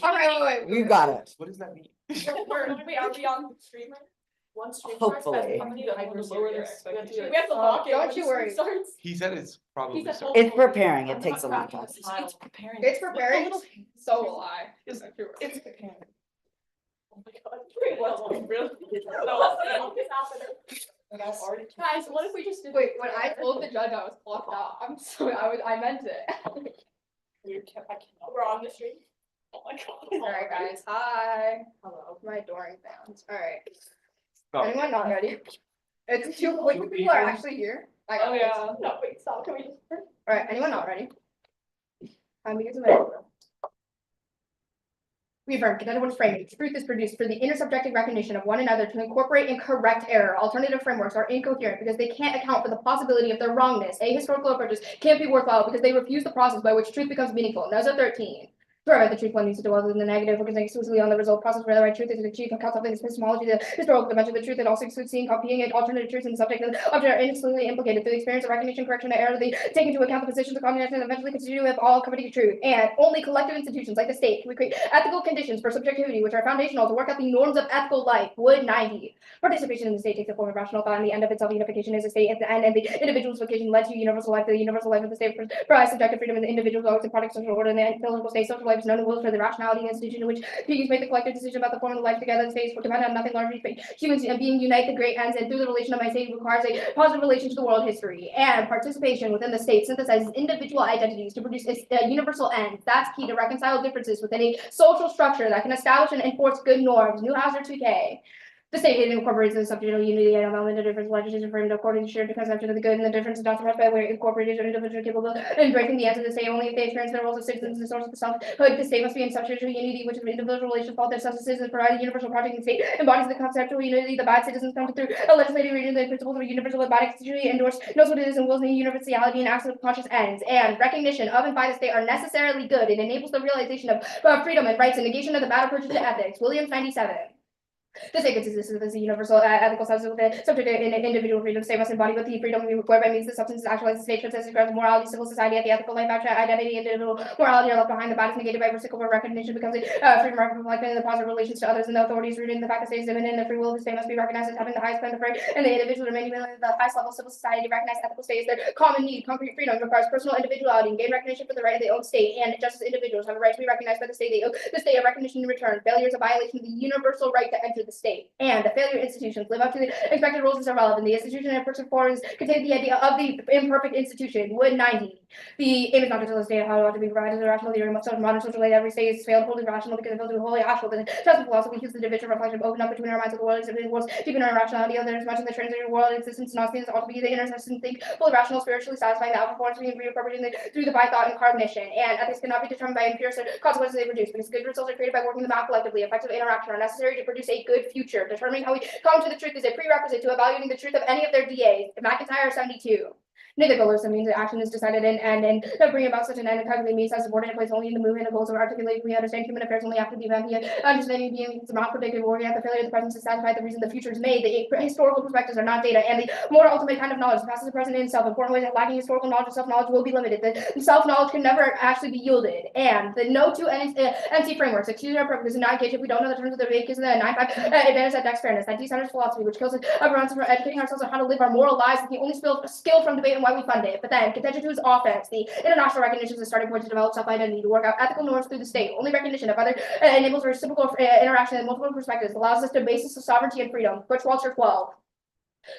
All right, You got it. What does that mean? wait, are we on stream? One stream Hopefully. starts, we have to lower this. We have to Oh, lock it. don't when you the stream worry. starts. He said it's probably said starting. It's preparing. It takes a long time. It's preparing. It's preparing. So will I. It's preparing. Oh my god. Wait, what's really? Guys, what if we just did? Wait, when I told the judge I was clocked out, I'm sorry, I meant it. We're on the stream. Oh my god. Alright, guys, hi. Hello. My adoring fans. Alright. Stop. Anyone not ready? It's too quick. People are actually here. I got Oh this. yeah. No, wait, stop. Can we just? Alright, anyone not ready? Because of it. We affirm contended what is framed. Truth is produced for the intersubjective recognition of one another to incorporate and correct error. Alternative frameworks are incoherent because they can't account for the possibility of their wrongness. Ahistorical approaches can't be worthwhile because they refuse the process by which truth becomes meaningful. Neza 13. Forever, the truth one needs to dwell in the negative, focusing exclusively on the result process where the right truth is achieved. Account something epistemology, the historical dimension of the truth, and also excludes seeing, copying, and alternative truths in the subject and the object are inexplicably implicated through the experience of recognition, correction, and error. They take into account the positions of communication and eventually constitute with all coming truth. And only collective institutions like the state can create ethical conditions for subjectivity, which are foundational to work out the norms of ethical life. Wood 90. Participation in the state takes the form of rational thought, and the end of its self-unification is the state at the end, and the individual's vocation led to universal life. The universal life of the state provides subjective freedom in the individual's always and product social order, and the political state social life is known and wills for the rationality institution in which beings make the collective decision about the form of the life together. The states will depend on nothing larger than humans and being unite the great ends, and through the relation of my state requires a positive relation to the world history. And participation within the state synthesizes individual identities to produce a universal end. That's key to reconcile differences within a social structure that can establish and enforce good norms. Newhouser 2K. The state incorporates the subject of unity and element of difference legislation framed according to shared conception of the good, and the difference is not suppressed by where incorporated or individual capable of embracing the ends of the state only if they experience the roles of citizens and the source of the self-hood. The state must be in substantial unity, which is individual relations fault their citizens provide a universal project in the state, embodies the conceptual unity. The bad citizens come through a legislative region, the principles of a universal body constitutionally endorsed, knows what it is and wills in universality and acts of conscious ends. And recognition of and by the state are necessarily good. It enables the realization of freedom and rights and negation of the bad approaches to ethics. Williams 97. The state consists of this universal ethical substance with a subject in individual freedom. State must embody with the freedom whereby means the substance is actualized. The state consists of morality, civil society, at the ethical life, identity, individual morality are left behind. The bad is negated by reciprocal recognition, becomes a freedom reflecting in the positive relations to others, and the authorities rooted in the fact that state is immanent. The free will of the state must be recognized as having the highest plan of right, and the individual remaining in the highest level of civil society. Recognize ethical state is their common need. Concrete freedom requires personal individuality and gain recognition for the right of the own state, and just as individuals have a right to be recognized by the state, they owe the state a recognition in return. Failure is a violation of the universal right to enter the state. And the failure institutions live up to the expected rules are relevant. The institution and person forms contain the idea of the imperfect institution. Wood 90. The aim is not to tell the state how it ought to be provided as a rational theory. Most modern social life, every state is failed wholly rational because it fails to be wholly actual. The just philosophy uses the division reflection open up between our minds of the world, exhibiting worlds deep in our rationality. There is much in the transitive world existence, not things ought to be the intercession think, fully rational, spiritually satisfying the outer forms being reappropriated through the by thought and cognition. And ethics cannot be determined by impure consequences they produce, because good results are created by working them out collectively. Effective interaction are necessary to produce a good future. Determining how we come to the truth is a prerequisite to evaluating the truth of any of their DAs. McIntyre 72. Neither goal or means that action is decided in and bring about such an end calculated means as subordinate place only in the movement of goals are articulated. We understand human affairs only after the event. Understanding being is not predictive or the failure of the present to satisfy the reason the future is made. The historical perspectives are not data, and the more ultimate kind of knowledge passes the present in itself. Important ways that lacking historical knowledge and self-knowledge will be limited. The self-knowledge can never actually be yielded. And the no two NC frameworks excuse our purpose and not engage if we don't know the terms of the vacancy and the 9-5 advantage that Dex fairness. That decenters philosophy, which kills us everyone from educating ourselves on how to live our moral lives, is the only skill from debate and why we fund it. But then contention to his offense. The international recognition is the starting point to develop self-identity, to work out ethical norms through the state. Only recognition of other enables reciprocal interaction in multiple perspectives, allows us the basis of sovereignty and freedom. Butch Walter 12.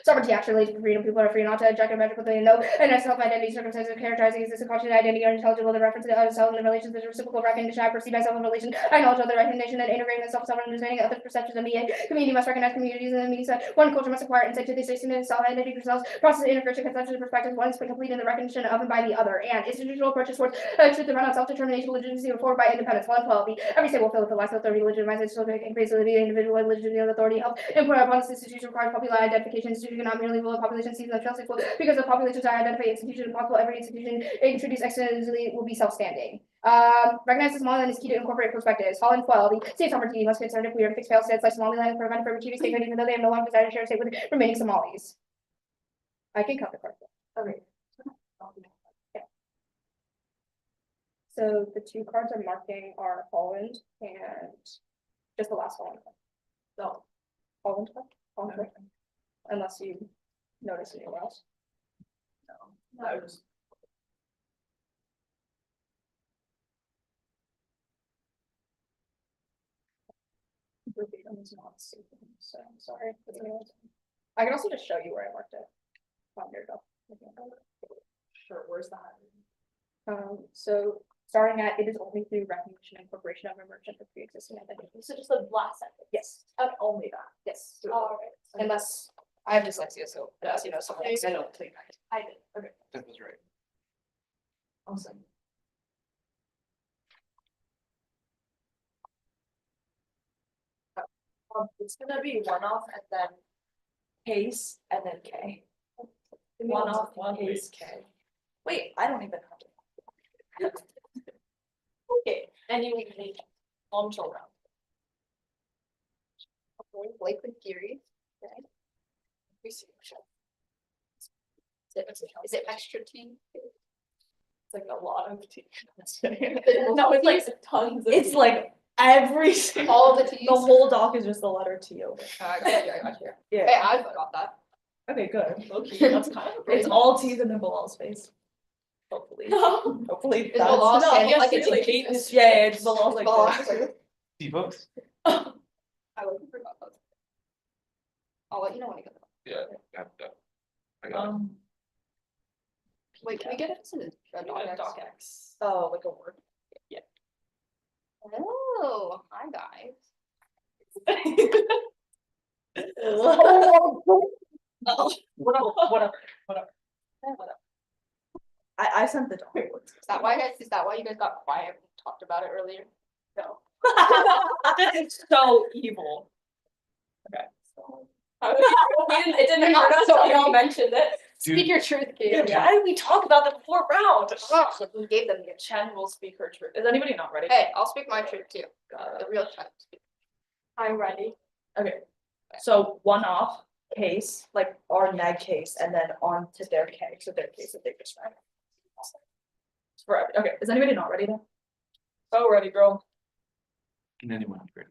Sovereignty actually related to freedom. People are free not to object or measure what they know, and as self-identity circumstances characterizing existence, conscious identity are intelligible. The reference to the other self and the relations of reciprocal recognition. I perceive myself in relation. I acknowledge other recognition and integrating myself, self-understanding of other perceptions of me. And community must recognize communities and the meaning. One culture must acquire insight to the station and self-identity themselves. Process of integration, conception, perspectives. One is complete in the recognition of and by the other. And institutional approaches towards truth and run on self-determination, legitimacy, and forward by independence. 112. Every state will fill with the life authority, legitimize its social increase the individual legitimacy of authority. Help import upon this institution requires popular identification. Institution cannot merely will population sees themselves equal because the populations are identified institution possible. Every institution introduced externally will be self-standing. Recognize the Somaliland is key to incorporate perspectives. Holland 12. The state sovereignty must concern if we are to fix failed states like Somaliland and prevent perpetuity statement, even though they have no longer desire to share a state with the remaining Somalis. I can cut the card. Okay. Yeah. So the two cards I'm marking are Holland and just the last one. No. Holland card? Holland card? Unless you notice anywhere else. No. I was. Verbatim is not safe, so I'm sorry. I can also just show you where I marked it. Oh, here we go. Sure, where's that? So starting at, it is only through recognition and incorporation of a merchant or pre-existing identity. So just the last sentence. Yes, Okay, only that. yes. Alright. Unless, I have dyslexia, so, as you know, some things I don't think. I did, okay, That was right. awesome. It's gonna be one off and then case and then K. One off, case, K. Wait, I don't even have to. Okay, and you need until round. Likely theory. We see. Is it extra T? It's like a lot of tea. No, it's like tons of. It's like every single. All the T's? The whole doc is just the letter T over. I got you, I got you. Yeah. Hey, I got that. Okay, good. Okay, that's kind of. It's all T's and then below space. Hopefully. Hopefully. Is below No, standing yes, like it's a like T? yeah, it's below like Below. this. See folks? I wouldn't forgot those. I'll let you know when I get them. Yeah. I got it. Wait, can we get it to the Doc X. Oh, like a word. Yeah. Oh, hi guys. Whatever. I sent the doc. Is that why you guys got quiet and talked about it earlier? No. It's so evil. Okay. So. It didn't hurt us, so we all mentioned it. Dude. Speak your truth, Yeah, kid. why did we talk about the before round? Oh, we gave them the Chen will speak her truth. Is anybody not ready? Hey, I'll speak my truth too. The real truth. I'm ready. Okay. So one off case, like our neg case, and then on to their K, so their case that they just read. Okay, is anybody not ready then? So ready, girl. Can anyone upgrade?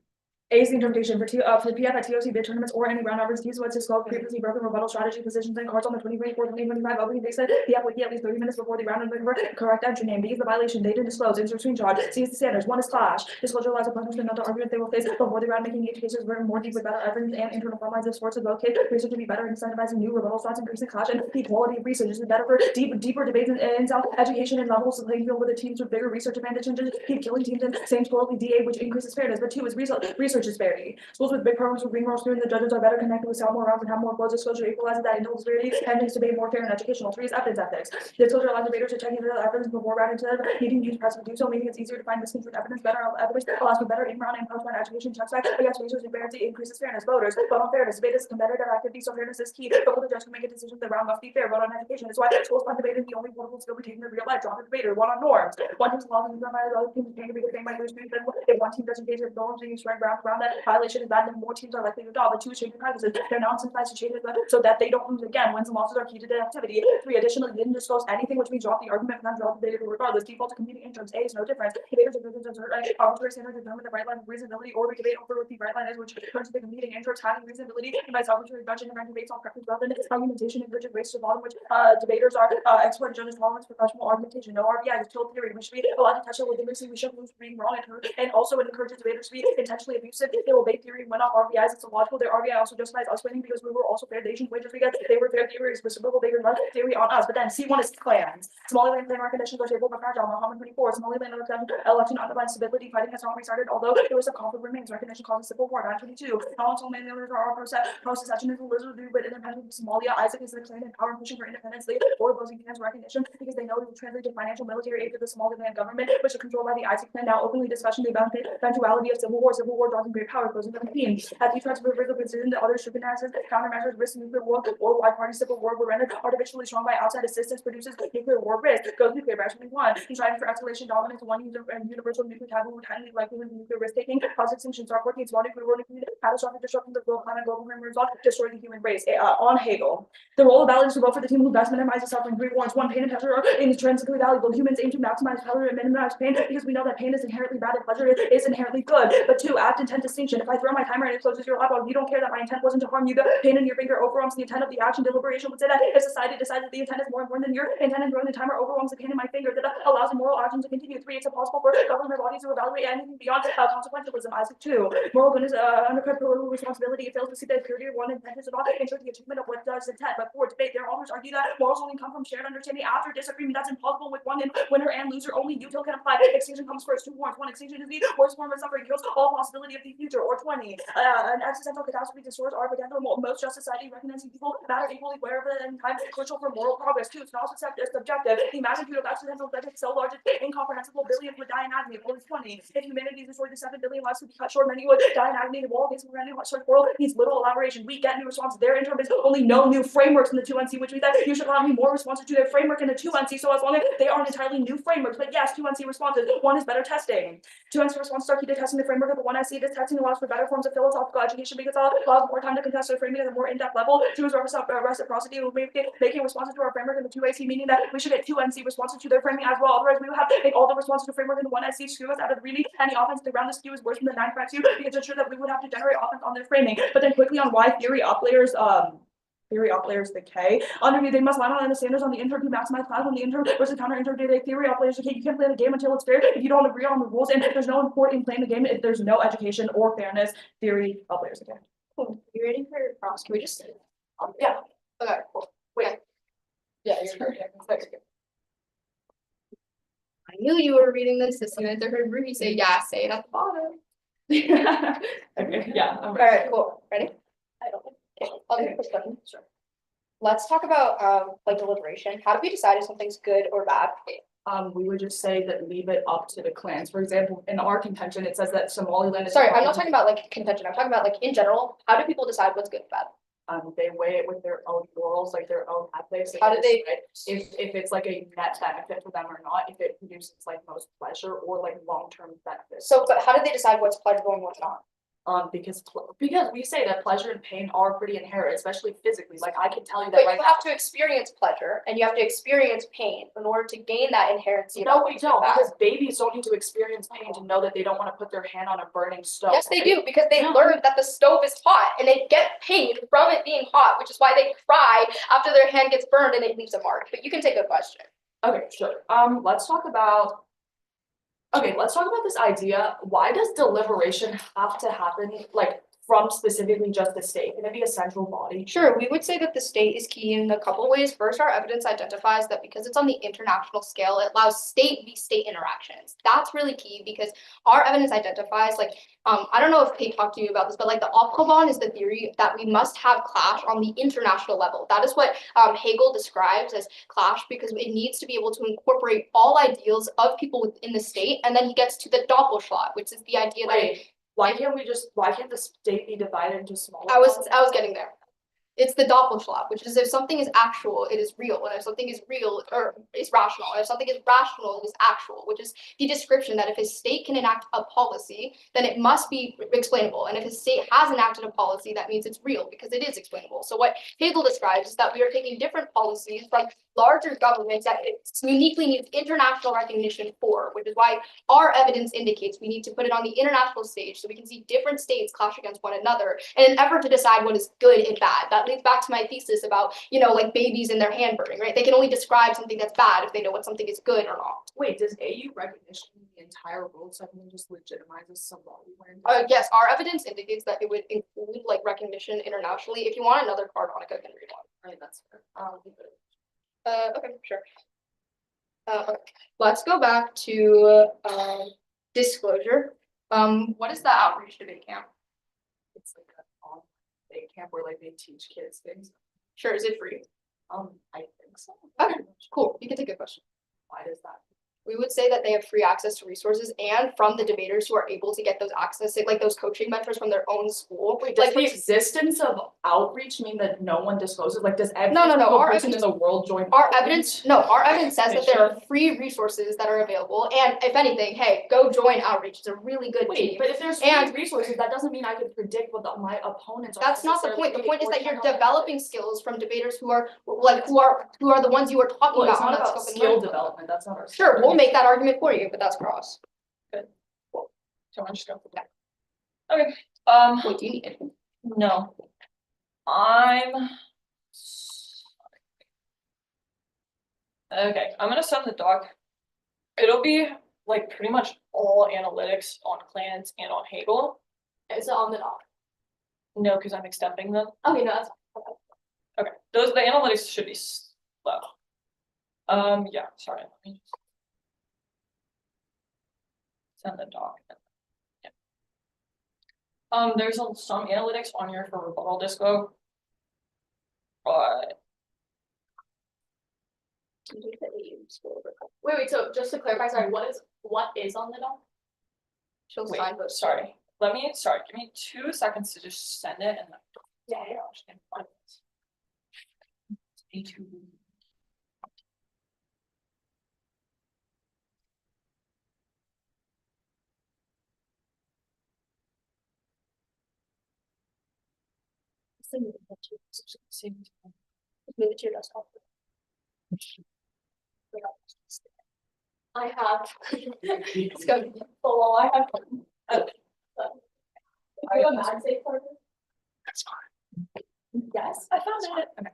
A is the interpretation for PF at TOC bid tournaments or any round average use what's disclosed previously broken rebuttal strategy positions and cards on the 2024-2025 opening day set. PF would be at least 30 minutes before the round and looking for correct entry name. B is the violation data disclosed. Insert screenshot. C is the standards. 1 is clash. Disclosure allows a punishment not the argument they will face before the round, making each cases written more deep with better evidence and internal front lines of sports of both kids. Research to be better incentivizing new rebuttal slots, increasing clash and the quality of research. This is better for deeper debates in self education and levels of playing field with the teams with bigger research advantage and just keep killing teams in same score DA, which increases fairness. But 2 is research disparity. Schools with big programs with being more students, the judges are better connected with sound more rounds and have more flows. Disclosure equalizes that individual disparity and makes debate more fair and educational. 3 is evidence ethics. Disclosure allows debaters to check into the evidence before round instead of needing to use press to do so, making it easier to find misconstrued evidence. Better evidence allows for better in-round and post-round education. Checks back against research disparity increases fairness. Voters vote on fairness. Debate is competitive activity, so fairness is key. But the judge can make a decision the round must be fair. Vote on education. It's why schools fund debate is the only portable skill we take in the real life. Drop the debater. 1 on norms. One team's laws and other teams can be the same by loose streets. If one team doesn't engage with norms, being strike round that violation is bad, then more teams are likely to adopt. But 2 is changing practices. They're now incentivized to change it so that they don't lose again. Wins and losses are key to the activity. 3 additionally didn't disclose anything, which means drop the argument and drop the debate regardless. Default to competing in terms. A is no difference. Debaters arbitrary standard determine the right line of reasonability, or we debate over what the right line is, which turns to the competing in terms having reasonability and by arbitrary budget and ranking based on preference rather than argumentation and rigid race to bottom, which debaters are expert judges tolerance professional argumentation. No RBI is killed theory. We should be allowed to touch it with dignity. We shouldn't lose being wrong and also it encourages debaters to be intentionally abusive. They will obey theory when off RBIs. It's illogical. Their RBI also justifies us winning because we were also fair. They shouldn't win just because they were fair theories. Reciprocal they run theory on us. But then C1 is clans. Somaliland clan recognition are stable but fragile. Muhammad 24. Somaliland election underlined stability. Fighting has not restarted, although there was a conflict remains. Recognition causes civil war. 922. All Somaliland are procession is the lizard but independent of Somalia. Isaac is the clan and power pushing for independence. They or opposing clans recognition because they know it will translate to financial military aid to the Somaliland government, which is controlled by the Isaac clan. Now openly discussing the eventuality of civil war. Civil war draws from great power, closing 17. As he tries to reverse the position that other circumstances, countermeasures, risk nuclear war, or wide party civil war were rendered artificially strong by outside assistance, produces nuclear war risk, goes nuclear by 21. And striving for escalation, dominance, one user and universal nuclear taboo, timely likelihood of nuclear risk taking, cause extinction, start 14, small nuclear war, nuclear catastrophic disruption of the global climate, global warming result, destroy the human race. On Hegel. The role of value is to vote for the team who best minimizes suffering. 3 warrants. 1, pain and pleasure are intrinsically valuable. Humans aim to maximize pleasure and minimize pain because we know that pain is inherently bad and pleasure is inherently good. But 2, act intent distinction. If I throw my timer and it closes your laptop, you don't care that my intent wasn't to harm you. The pain in your finger overwhelms the intent of the action. Deliberation would say that if society decides that the intent is more important than your intent and throwing the timer overwhelms the pain in my finger, that allows a moral action to continue. 3, it's impossible for government bodies to evaluate anything beyond consequentialism. Isaac 2, moral goodness undercut political responsibility. It fails to see the purity of one intent is about ensure the achievement of what does intent. But 4, debate. Their authors argue that morals only come from shared understanding after disagreement. That's impossible with one winner and loser. Only util can apply. Extinction comes first. 2 warrants. 1, extinction is the worst form of suffering, kills all possibility of the future. Or 20, an existential catastrophe destroys our potential. Most just society recognizing people matter equally wherever and time, crucial for moral progress. 2, it's not subjective. The magnitude of accidental death is so large it's incomprehensible. Billions would die in agony. Or 20, if humanity destroyed the 7 billion lives to be cut short, many would die in agony. The wall against the random short world needs little elaboration. We get new responses. Their interim is only no new frameworks in the 2NC, which means that you should allow me more responses to their framework in the 2NC. So as long as they aren't entirely new frameworks, but yes, 2NC responses. 1 is better testing. 2NC responses are key to testing the framework of the 1SC. This testing allows for better forms of philosophical education because it allows more time to contest the framing at a more in-depth level. 2 is reciprocity. We'll be making responses to our framework in the 2AC, meaning that we should get 2NC responses to their framing as well. Otherwise, we will have to make all the responses to framework in the 1SC skew us out of really any offense. The ground the skew is worse than the 9x2 because it's true that we would have to generate offense on their framing. But then quickly on why theory outlayers decay. Underneath, they must line on the standards on the intern to maximize class on the intern versus counter intern data. Theory outlayers decay. You can't play the game until it's fair if you don't agree on the rules, and there's no point in playing the game if there's no education or fairness. Theory outlayers decay. Cool. You ready for your prompts? Can we just Yeah. Okay, cool. Wait. Yeah, you're I knew you were reading this as soon as I heard Ruby say yeah, say it at the bottom. Okay, yeah. All right, cool. Ready? I don't know. Okay, I'll do this button. Sure. Let's talk about like deliberation. How do we decide if something's good or bad? We would just say that leave it up to the clans. For example, in our contention, it says that Somaliland is. Sorry, I'm not talking about like contention. I'm talking about like in general. How do people decide what's good and bad? They weigh it with their own morals, like their own ethics. How do they? If it's like a net benefit for them or not, if it produces like most pleasure or like long-term benefits. So, but how do they decide what's pleasurable and what's not? Because we say that pleasure and pain are pretty inherent, especially physically. Like I can tell you that But right you have to experience pleasure and you have to experience pain in order to gain that inherency. No, we don't, because babies don't need to experience pain to know that they don't want to put their hand on a burning stove. Yes, they do, because they learned that the stove is hot and they get pain from it being hot, which is why they cry after their hand gets burned and it leaves a mark. But you can take a question. Okay, sure. Let's talk about this idea. Why does deliberation have to happen like from specifically just the state? Can it be a central body? Sure, we would say that the state is key in a couple ways. First, our evidence identifies that because it's on the international scale, it allows state v state interactions. That's really key because our evidence identifies like, I don't know if Kate talked to you about this, but like the Autobahn is the theory that we must have clash on the international level. That is what Hegel describes as clash because it needs to be able to incorporate all ideals of people within the state. And then he gets to the Doppelschlag, which is the idea that why can't the state be divided into smaller? I was getting there. It's the Doppelschlag, which is if something is actual, it is real. And if something is real or is rational, and if something is rational, it is actual, which is the description that if a state can enact a policy, then it must be explainable. And if a state has enacted a policy, that means it's real because it is explainable. So what Hegel describes is that we are taking different policies from larger governments that it uniquely needs international recognition for, which is why our evidence indicates we need to put it on the international stage so we can see different states clash against one another in an effort to decide what is good and bad. That leads back to my thesis about, like babies and their hand burning, right? They can only describe something that's bad if they know what something is good or not. Wait, does AU recognition the entire world suddenly just legitimizes Somaliland? Yes, our evidence indicates that it would include like recognition internationally. If you want another card, Monica can read one. Right, that's fair. Okay, sure. Okay. Let's go back to disclosure. What is the outreach debate camp? It's like a debate camp where like they teach kids things. Sure, is it free? I think so. Okay, cool. You can take a question. Why does that? We would say that they have free access to resources and from the debaters who are able to get those access, like those coaching mentors from their own school. Wait, does Like the existence of outreach mean that no one discloses? Like, does every No, single our person in the world join? our outreach? evidence, no, our evidence says They that there are free resources that are available, and if anything, hey, go join outreach. It's a really good Wait, team. but if there's And- free resources, that doesn't mean I can predict what my opponents are. That's not the necessarily point. The thinking point is or that you're cannot. developing skills from debaters who are the ones you were talking Well, it's about on not that about scope and skill learn. development, that's not our. Sure, we'll make that argument for you, but that's cross. So I'm just going. Yeah. Okay, Wait, do you need it? no. I'm. Okay, I'm gonna send the doc. It'll be like pretty much all analytics on clans and on Hegel. It's on the doc. No, because I'm extending them. Okay, no, that's Okay, the analytics should be slow. Yeah, sorry, let me just send the doc. Yeah. There's some analytics on here for rebuttal disco. But Wait, so just to clarify, sorry, what is on the doc? She'll wait, sign those. sorry, give me 2 seconds to just send it and then. Yeah, just gonna find it. A2. Move it to your desktop. I have. Let's go. Oh, I have. You have a MagSafe partner? That's fine. Yes, I found it. Okay.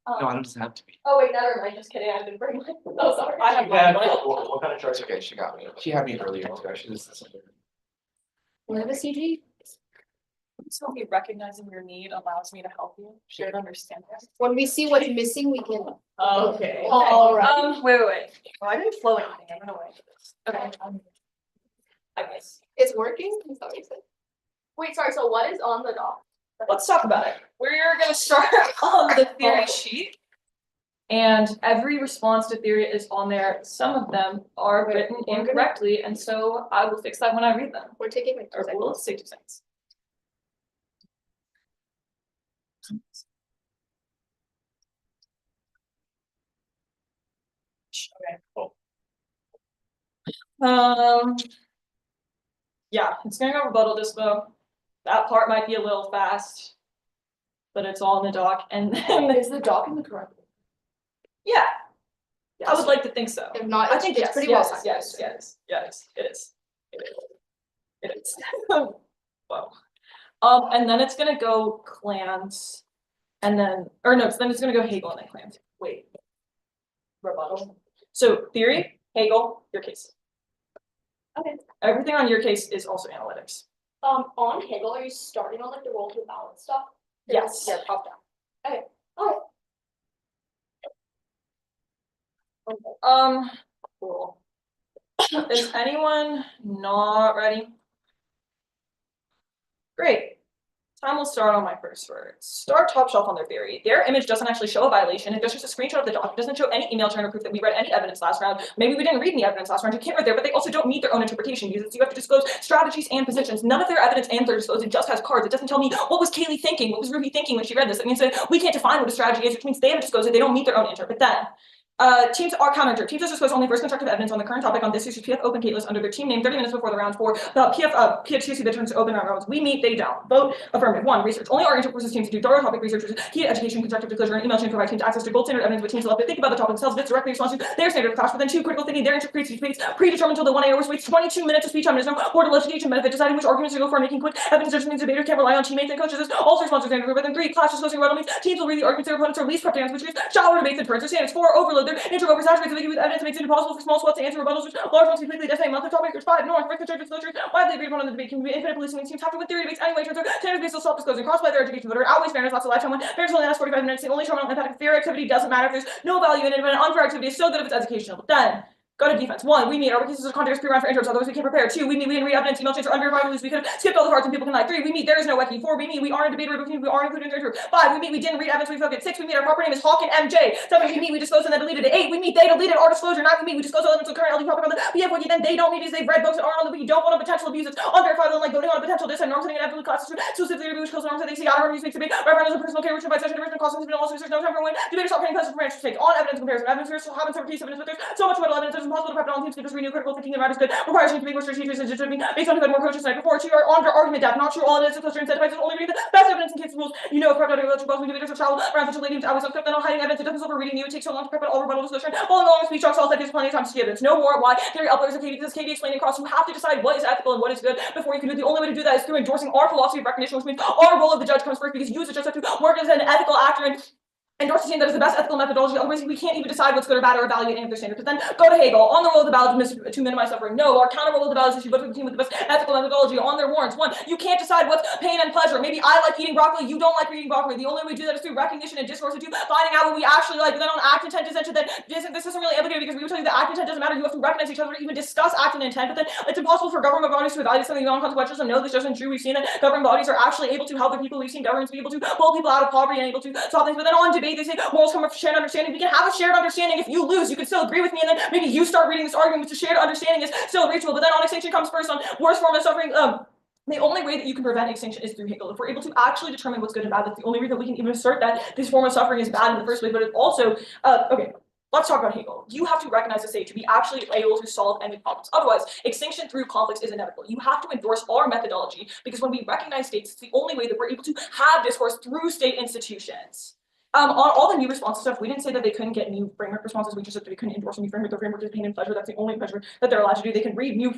No, I don't have to be. Oh, wait, never mind, just kidding, I didn't bring mine. Oh, sorry. I have Yeah, mine. what kind of charts? Okay, she got me. She had me earlier too. Actually, this is. Nueva CG? So me recognizing your need allows me to help you. Shared understanding. When we see what's missing, we can. Okay. All right. Wait. Oh, I didn't flow anything. I'm gonna wait. Okay. I guess. It's working? Is that what you said? Wait, sorry, so what is on the doc? Let's talk about it. We're gonna start on the theory sheet. And every response to theory is on there. Some of them are written incorrectly, and so I will fix that when I read them. We're taking like 2 Or seconds. will it take 2 seconds? Okay, cool. Yeah, it's gonna go rebuttal dispo. That part might be a little fast, but it's all in the doc, and then Is the doc in the correct? yeah, I would like to think so. If not, I it's, think it's yes, pretty well yes, timed. yes, it is. It is. Wow. And then it's gonna go clans, and then, or no, then it's gonna go Hegel and then clans. Wait. Rebuttal. So theory, Hegel, your case. Okay. Everything on your case is also analytics. On Hegel, are you starting on like the roll to balance stuff? Yes. Yeah, top down. Okay. Oh, Cool. Is anyone not ready? Great. Time will start on my first word. Start top shelf on their theory. Their image doesn't actually show a violation. It just shows a screenshot of the doc. It doesn't show any email chain or proof that we read any evidence last round. Maybe we didn't read any evidence last round. You can't read there, but they also don't meet their own interpretation because you have to disclose strategies and positions. None of their evidence and their disclosure, it just has cards. It doesn't tell me what was Kaylee thinking, what was Ruby thinking when she read this. That means that we can't define what a strategy is, which means they haven't disclosed it. They don't meet their own interpret. Then teams are counter. Teams have disclosed only first constructive evidence on the current topic on this year's PF Open Kate list under their team name 30 minutes before the round 4. The PFTC that turns open rounds. We meet, they don't. Vote affirmative. 1. Research. Only our intercourses teams to do thorough topic research, key to education, constructive disclosure, and email chain provide teams access to gold standard evidence, but teams love to think about the topic themselves. This directly responds to their standard of class. But then 2. Critical thinking. Their interprets debates predetermined until the 1 hour waits 22 minutes of speech time. There's no board of education benefit. Deciding which arguments to go for, making quick evidence judgments. Debaters can't rely on teammates and coaches. Also responsive standard. But then 3. Clash disclosing rebuttal means teams will read the arguments their opponents are least prepped to answer, which is shallow debates and turns their standards. 4. Overload. Their intro oversaturates with evidence makes it impossible for small swaths to answer rebuttals, which large ones completely decimate monthly topics. 5. North, risk the disclosure, widely agreed upon in the debate can be infinite policing teams have to win theory debates anyway. Turns out standards based on self-disclosing, cross-play their education voter, outweighs fairness, lots of lifetime one. Fairness only lasts 45 minutes. The only terminal impact of fair activity doesn't matter if there's no value in it, but an unfair activity is so good if it's educational. But then Go to defense. 1, we meet our cases of context pre-round for intros, otherwise we can't prepare. 2, we meet, we didn't read evidence, email chains are unverified release, we could have skipped all the parts and people can lie. 3, we meet, there is no wiki. 4, we meet, we are in debate, we are included in the intro. 5, we meet, we didn't read evidence, we focused. 6, we meet, our proper name is Hawk and MJ. 7, we meet, we disclosed and then deleted it. 8, we meet, they deleted our disclosure. 9, we meet, we disclosed elements of current LD topic on the PF wiki, then they don't meet as they've read books that aren't on the wiki, don't want a potential abuse, it's unverifiable, and like voting on a potential diss and norms setting and absolute classes, specifically review which kills norms that they see out of reviews, debate, referendums, and personal care, which by session, division, cost, and also research, no time for win, debaters stop paying classes for branches, take on evidence comparison, evidence versus happens over case evidence, but there's so much metal evidence, it's impossible to prep it all teams to just renew critical thinking and writers good, requires you to be more strategic and determining based on who had more coaches tonight before, 2, are on your argument depth, not true all evidence, cluster incentivizes only reading the best evidence in case rules, you know, corrupt audio, electrical, debaters are travel, around such a lady, hours of then all hiding evidence, it doesn't overreading you, it takes so long to prep it all rebuttal discussion, following along with speech talks, all that gives plenty of time to see evidence, no more why, theory uploaders of Katie, this is Katie explaining across, you have to decide what is ethical and what is good before you can do it. The only way to do that is through endorsing our philosophy of recognition, which means our role of the judge comes first because you as a judge have to work as an ethical actor and endorse a team that is the best ethical methodology. Otherwise, we can't even decide what's good or bad or evaluate any of their standards. But then go to Hegel. On the role of the ballot to minimize suffering. No, our counter role of the ballot is to vote for the team with the best ethical methodology. On their warrants. 1, you can't decide what's pain and pleasure. Maybe I like eating broccoli, you don't like eating broccoli. The only way to do that is through recognition and discourse, and 2, finding out what we actually like. But then on act intent dissension, then this isn't really implicated because we would tell you that act intent doesn't matter. You have to recognize each other to even discuss act and intent. But then it's impossible for government bodies to evaluate something non-consequential. And no, this isn't true. We've seen that government bodies are actually able to help the people. We've seen governments be able to pull people out of poverty and able to solve things. But then on debate, they say morals come from shared understanding. We can have a shared understanding. If you lose, you can still agree with me, and then maybe you start reading this argument, which a shared understanding is still reachable. But then on extinction comes first. On worst form of suffering, the only way that you can prevent extinction is through Hegel. If we're able to actually determine what's good and bad, that's the only way that we can even assert that this form of suffering is bad in the first place. But it also, okay. Let's talk about Hegel. You have to recognize the state to be actually able to solve any problems. Otherwise, extinction through conflicts is inevitable. You have to endorse our methodology because when we recognize states, it's the only way that we're able to have discourse through state institutions. On all the new response stuff, we didn't say that they couldn't get new framework responses. We just said that they couldn't endorse a new framework. The framework is pain and pleasure. That's the only pleasure that they're allowed to do. They can read new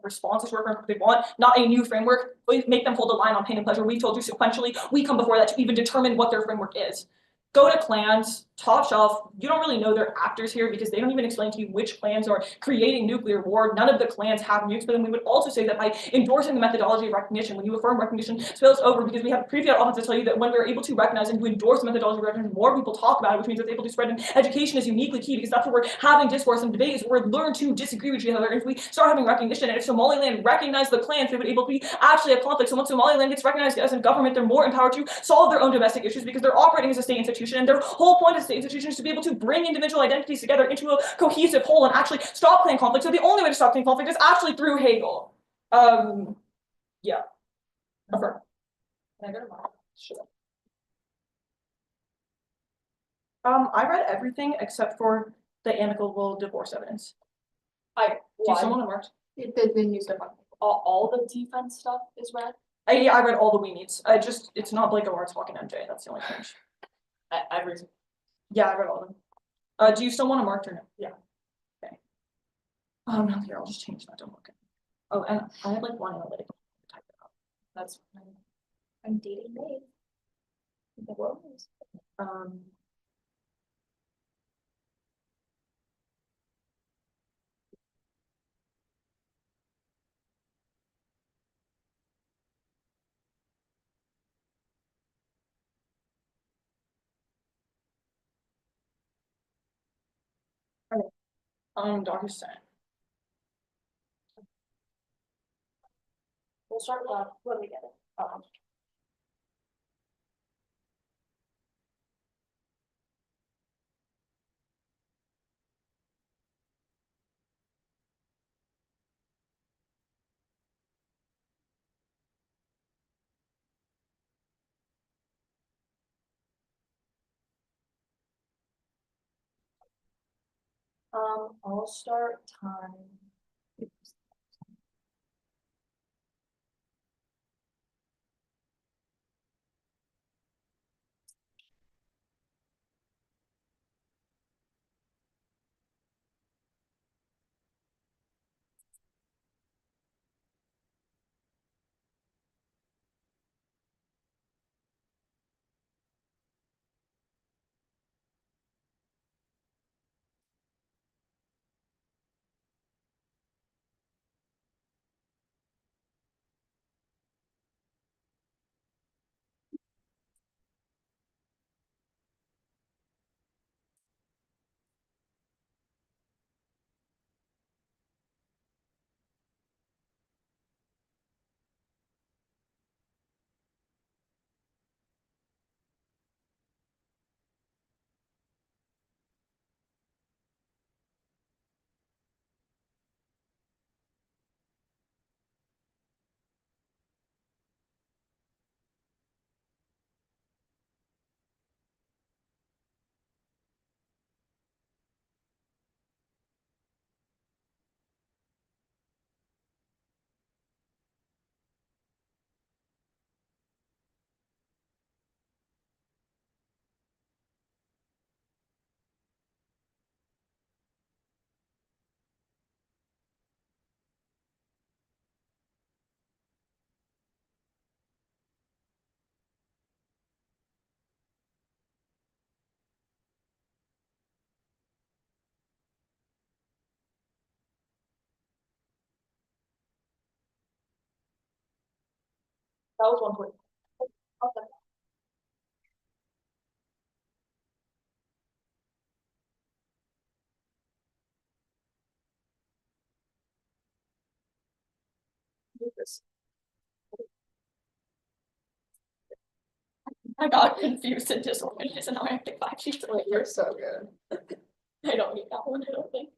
responses to our framework if they want, not a new framework. We make them hold the line on pain and pleasure. We told you sequentially. We come before that to even determine what their framework is. Go to clans, top shelf. You don't really know their actors here because they don't even explain to you which clans are creating nuclear war. None of the clans have nukes, but then we would also say that by endorsing the methodology of recognition, when you affirm recognition, spills over because we have previous office to tell you that when we're able to recognize and to endorse the methodology of recognition, more people talk about it, which means it's able to spread. And education is uniquely key because that's where we're having discourse and debate is where we learn to disagree with each other. If we start having recognition, and if Somaliland recognized the clans, they would able to be actually have conflict. So once Somaliland gets recognized as a government, they're more empowered to solve their own domestic issues because they're operating as a state institution, and their whole point of state institutions is to be able to bring individual identities together into a cohesive whole and actually stop clan conflict. So the only way to stop clan conflict is actually through Hegel. Yeah. Affirm. Can I go to mine? Sure. I read everything except for the amicable divorce evidence. Do you someone that worked? The new stuff on. All the defense stuff is read? Yeah, I read all the we needs. It's not Blake Awards fucking MJ. That's the only thing. Everything. Yeah, I read all of them. Do you still want to mark or no? Yeah. Okay. No, here, I'll just change that. Don't look at. Oh, and I had like one analytic. Type it up. That's fine. I'm dating May. The world is. DocuSign. We'll start when we get it. I'll start time. That was 1 point. I got confused and disorganized and now I have to 5 sheets of paper. You're so good. I don't need that one, I don't think.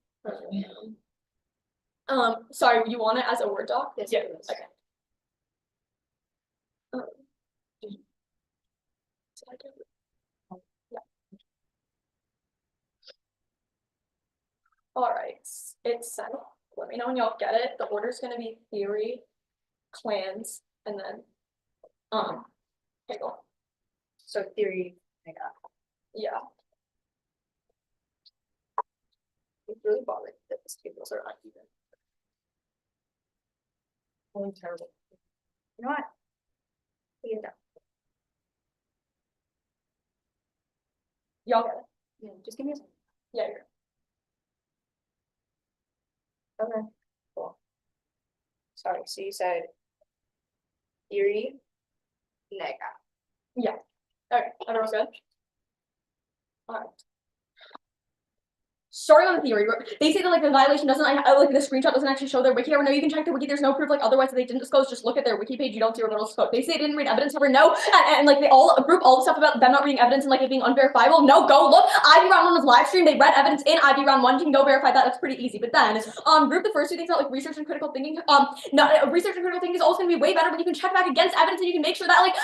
Sorry, you want it as a Word doc? Yes, Yeah, please. okay. Did I do it? Yeah. All right, it's sent. Let me know when y'all get it. The order's gonna be theory, clans, and then, Hegel. So theory, I got. Yeah. It's really bothered that these tables are uneven. Oh, terrible. You know what? We get it done. Y'all get it? Yeah, just give me a second. Yeah, you're. Okay, cool. Sorry, so you said theory, nega. Okay, everyone's good? Alright. Starting on the theory, they say that like the violation doesn't like the screenshot doesn't actually show their wiki. Or no, you can check the wiki. There's no proof like otherwise that they didn't disclose. Just look at their wiki page. You don't see rebuttals code. They say they didn't read evidence. However, no, and like they all group all the stuff about them not reading evidence and like it being unverifiable. No, go look. IB round 1 was live stream. They read evidence in IB round 1. You can go verify that. That's pretty easy. But then group the first 2 things out like research and critical thinking. Research and critical thinking is always going to be way better when you can check back against evidence and you can make sure that like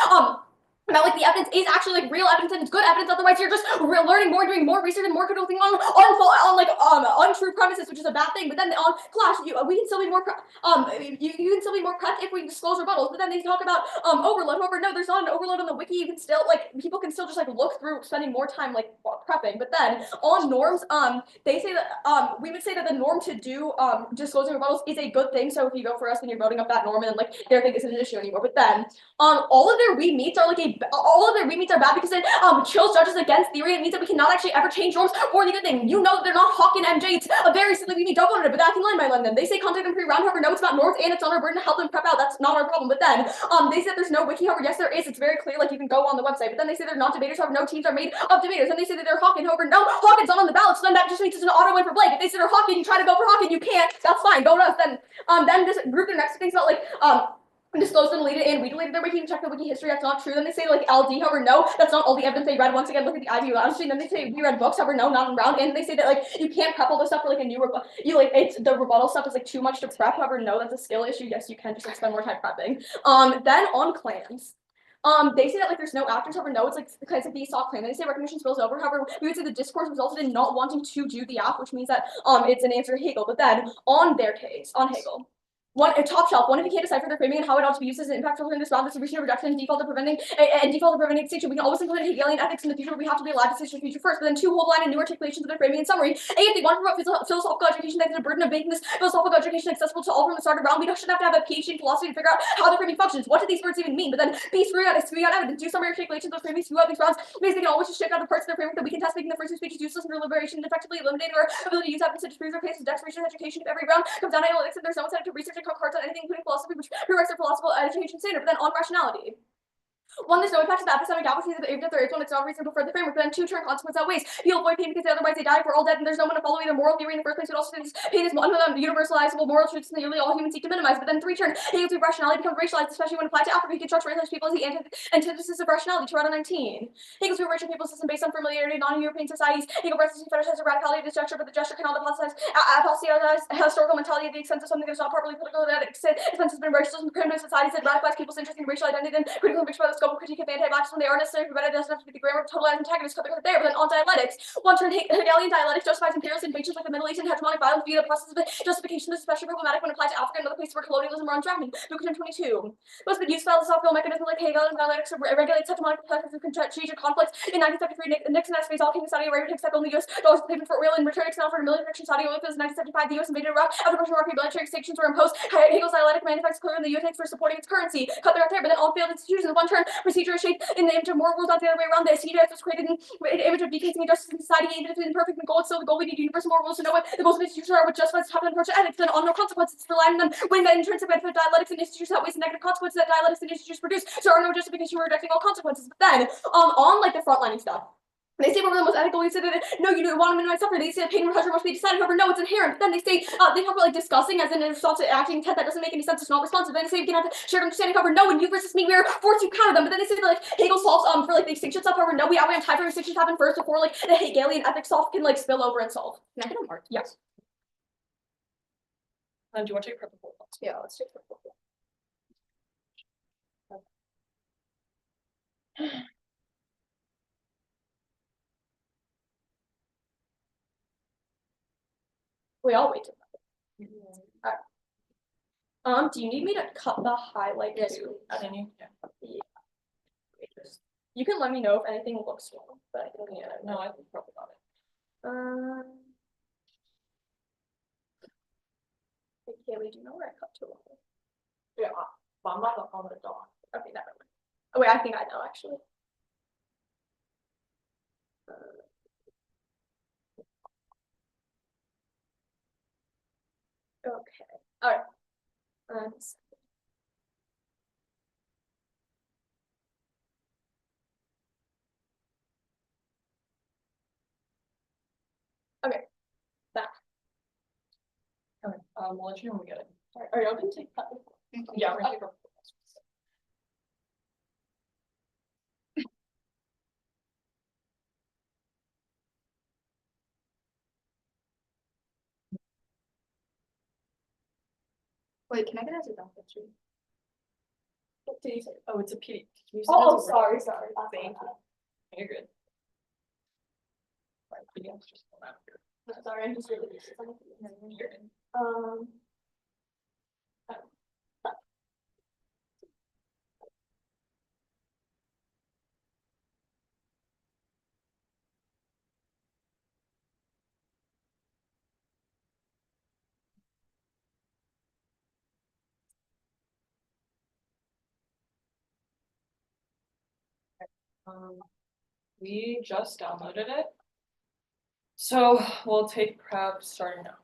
that like the evidence is actually like real evidence and it's good evidence. Otherwise, you're just learning more, doing more research and more critical thinking on untrue premises, which is a bad thing. But then on Clash, we can still be more you can still be more prepped if we disclose rebuttals. But then they talk about overload. However, no, there's not an overload on the wiki. You can still like people can still just like look through spending more time like prepping. But then on norms, they say that we would say that the norm to do disclosing rebuttals is a good thing. So if you go for us, then you're voting up that norm, and then like their thing isn't an issue anymore. But then all of their read meets are like all of their read meets are bad because it chills judges against theory. It means that we cannot actually ever change norms for the good thing. You know they're not Hawk and MJ. It's a very silly read meet. Don't vote on it, but that can line by London. They say contact them pre-round. However, no, it's not norms and it's on our burden to help them prep out. That's not our problem. But then they said there's no wiki. However, yes, there is. It's very clear. Like you can go on the website. But then they say they're not debaters. However, no teams are made of debaters. And they say that they're Hawking. However, no, Hawkins not on the ballot. So then that just means it's an auto win for Blake. If they say they're Hawking, you try to go for Hawking, you can't. That's fine. Go to us. Then this group their next things about like disclosed and deleted and we deleted their wiki and check the wiki history. That's not true. Then they say like LD, however, no, that's not all the evidence they read. Once again, look at the IB round stream. Then they say we read books, however, no, not in round. And they say that like you can't prep all this stuff for like a new it's the rebuttal stuff is like too much to prep. However, no, that's a skill issue. Yes, you can just like spend more time prepping. Then on clans. They say that like there's no actors, however, no, it's like because of the soft claim. They say recognition spills over. However, we would say the discourse resulted in not wanting to do the app, which means that it's an answer to Hegel. But then on their case, on Hegel. A top shelf. One, if you can't decipher their framing and how it ought to be used as an impact filter in this round, distribution of reduction and default of preventing extinction. We can always implement Hegelian ethics in the future, but we have to be allowed to switch to the future first. But then 2, whole line and new articulations of their framing and summary. If they want to promote philosophical education, that's the burden of making this philosophical education accessible to all from the start of round. We shouldn't have to have a PhD in philosophy to figure out how the framing functions. What do these words even mean? But then be screwing out evidence, do summary articulations of framing throughout these rounds, because they can always just shift out the parts of their framework that we can test, making the first 2 speeches useless and deliberation and effectively eliminating our ability to use evidence to prove our cases. Declaration of education. If every round comes down to analytics and there's no incentive to research and cards on anything, including philosophy, which prerequisite their philosophical education standard. But then on rationality. 1, there's no impact to the epistemic galaxy that even if there is one, it's not reasonable for the framework. But then 2, turn consequence outweighs. People avoid pain because otherwise they die. If we're all dead and there's no one to follow either moral theory in the first place, but also since pain is one of them universalizable moral truths and nearly all humans seek to minimize. But then 3, turn Hegel's rationality becomes racialized, especially when applied to Africa. He constructs racialized people as the antithesis of rationality. Toronto 19. Hegel's racial people system based on familiarity of non-European societies. Hegel restlessly fetishizes the radicality of this gesture, but the gesture cannot apostatize historical mentality of the extent of something that is not properly political. That extent has been racialism, primitive societies that radicalize people's interest in racial identity, then critical conviction by the scope of critique of anti-black when they are necessary for better. It doesn't have to be the grammar of total antagonists cut there. But then on dialectics, 1, turn Hegelian dialectics justifies imperialist invasions like the Middle East and hegemonic violence via the process of justification is especially problematic when applied to Africa and other places where colonialism runs rampant. Luke 22. Most of the use philosophical mechanism like Hegelian dialectics regulates hegemonic processes of strategic conflicts. In 1973, Nixon estimates all King Saudi Arabia except only US dollars payment for oil in return now for military action. Saudi oil because 1975 the US invaded Iraq. After Russian military sanctions were imposed, Hegel's dialectic manifests clear in the US for supporting its currency. Cut there. But then all failed institutions. 1, turn procedure is shaped in the image of moral rules, not the other way around. The CDS was created in the image of decreasing injustice in society, even if it's imperfect. The goal is still the goal. We need universal moral rules to know what the goals of institutions are, what justifies the top approach to ethics, and on no consequences for relying on them. When the intrinsic benefit of dialectics and institutions outweighs the negative consequences that dialectics and institutions produce, so there are no justification for rejecting all consequences. But then, on like the frontlining stuff. They say one of the most ethical ways to do it. No, you don't want to minimize suffering. They say that pain and pleasure must be decided. However, no, it's inherent. But then they say they talk about like discussing as in a response to acting intent that doesn't make any sense. It's not responsive. Then they say we can have shared understanding. However, no, when you versus me, we are forced to counter them. But then they say that, like Hegel solves for like the extinction stuff. However, no, we have time for extinction to happen first before like the Hegelian ethics solve can like spill over and solve. Can I get a mark? Yes. Do you want to take purple? Yeah, let's take purple. We all wait. Do you need me to cut the highlight too? Continue. You can let me know if anything looks wrong, but I think No, I think probably got it. Kaylee, do you know where I cut to? Yeah, I'm not on the dot. Okay, never mind. Oh wait, I think I know actually. Okay. All right. Okay. Back. Okay, we'll let you know when we get it. Are you open to cut? Yeah, we're gonna take purple. Wait, can I get as a dump picture? What did you say? Oh, it's a PD. Can you send Oh, us a sorry. Thank you. You're good. Right, PDF's just going out here. Sorry, I'm just really busy. You're good. We just downloaded it. So we'll take prep starting now.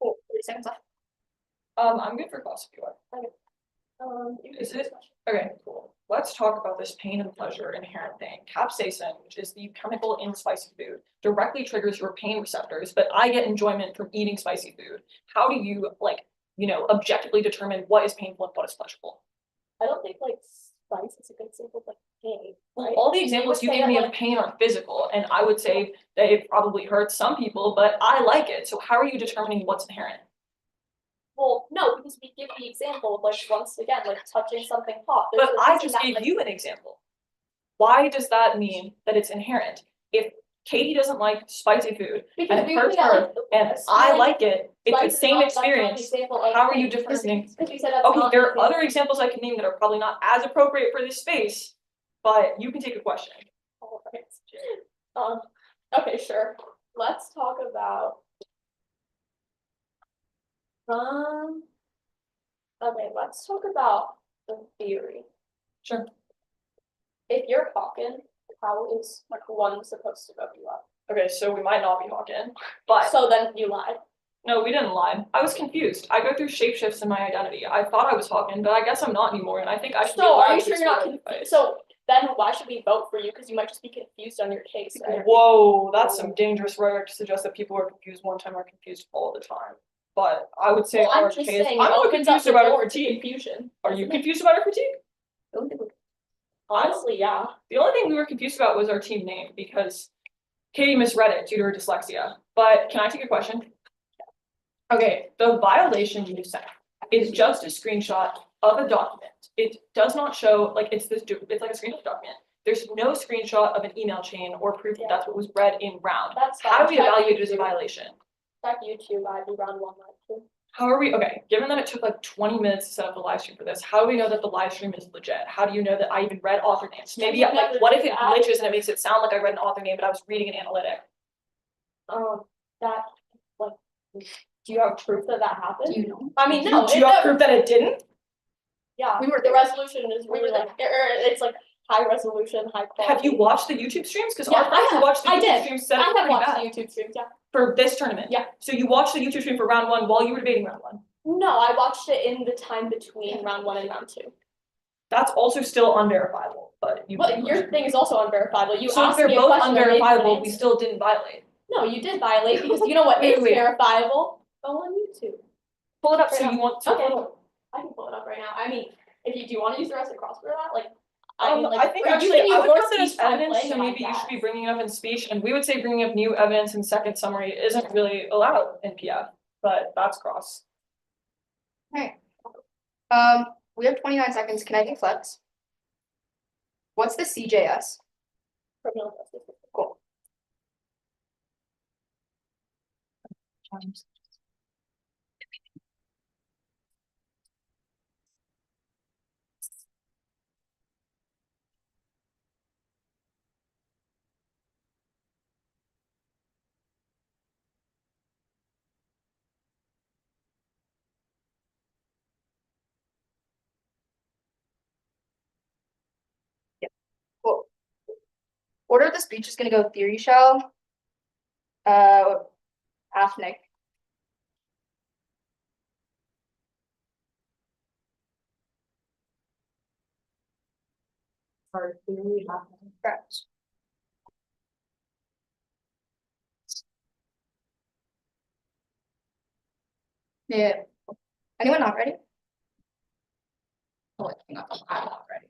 Cool, 30 seconds left. I'm good for class if you are. Is it? Okay, cool. Let's talk about this pain and pleasure inherent thing. Capsaicin, which is the chemical in spicy food, directly triggers your pain receptors, but I get enjoyment from eating spicy food. How do you objectively determine what is painful and what is pleasurable? I don't think like spice is a good example of like pain. Well, right? all the examples you gave me of pain are physical, and I would say that it probably hurts some people, but I like it. So how are you determining what's inherent? Well, no, because we give the example of like once again, like touching something hot. But I just gave you an example. Why does that mean that it's inherent? If Katie doesn't like spicy food and it hurts her and I like it, it's the same experience. How are you determining? Because you said that's Okay, not there an are other examples I can name that are probably not as appropriate for this space, but you can take a question. Alright. Okay, sure. Let's talk about. Okay, let's talk about the theory. Sure. If you're talking, how is like one supposed to go you up? Okay, so we might not be talking, but So then you lied. no, we didn't lie. I was confused. I go through shapeshifts in my identity. I thought I was talking, but I guess I'm not anymore, and I think I should be So allowed are you to sure you're not explore confused? advice. So then why should we vote for you? Because you might just be confused on your case, right? Whoa, that's some dangerous rhetoric to suggest that people who are confused one time are confused all the time. But I would say Well, I'm our just case, saying, I'm it not opens up confused the about a door to critique. confusion. Are you confused about a critique? Honestly, yeah. The only thing we were confused about was our team name because Katie misread it due to her dyslexia. But can I take a question? Okay, the violation you sent is just a screenshot of a document. It does not show, like, it's like a screenshot document. There's no screenshot of an email chain or proof that that's what was read in round. That's How do fine. we Check evaluate it as a YouTube. violation? Check YouTube, I'd be round one, round two. How are we, okay, given that it took like 20 minutes to set up the live stream for this, how do we know that the live stream is legit? How do you know that I even read author names? Maybe, You like, never what if do it that. glitches and it makes it sound like I read an author name, but I was reading an analytic? That, like, do you have proof that that happened? Do you know? I mean, no, Do you have proof that it didn't? yeah, We were the there. resolution is We really were like, it's like high resolution, high quality. Have you watched the YouTube streams? Because Yeah, our friends I who have. watched the I YouTube did. streams said I it was have pretty watched bad the YouTube streams, yeah. for this tournament. Yeah. So you watched the YouTube stream for round one while you were debating round one. No, I watched it in the time between round one and round two. That's also still unverifiable, but you. But your thing is also unverifiable. You So if asked they're me a both question, I made you an unverifiable, we answer. still didn't violate. No, you did violate because you know what Wait, is wait. verifiable? Go on YouTube. Pull it up Right so now. you want to. Okay, I can pull it up right now. I mean, if you do want to use the rest of the cross for that, like, I think or you actually can use I would your count it as speech time evidence, playing so it, I maybe you should be guess. bringing it up in speech, and we would say bringing up new evidence in second summary isn't really allowed in PF, but that's cross. Okay. We have 29 seconds. Can I do flex? What's the CJS? Criminal justice. Cool. Cool. Order of the speech is gonna go theory shell. Ethnic. Correct. Yeah. Anyone not ready? Oh, hang on, I'm not ready.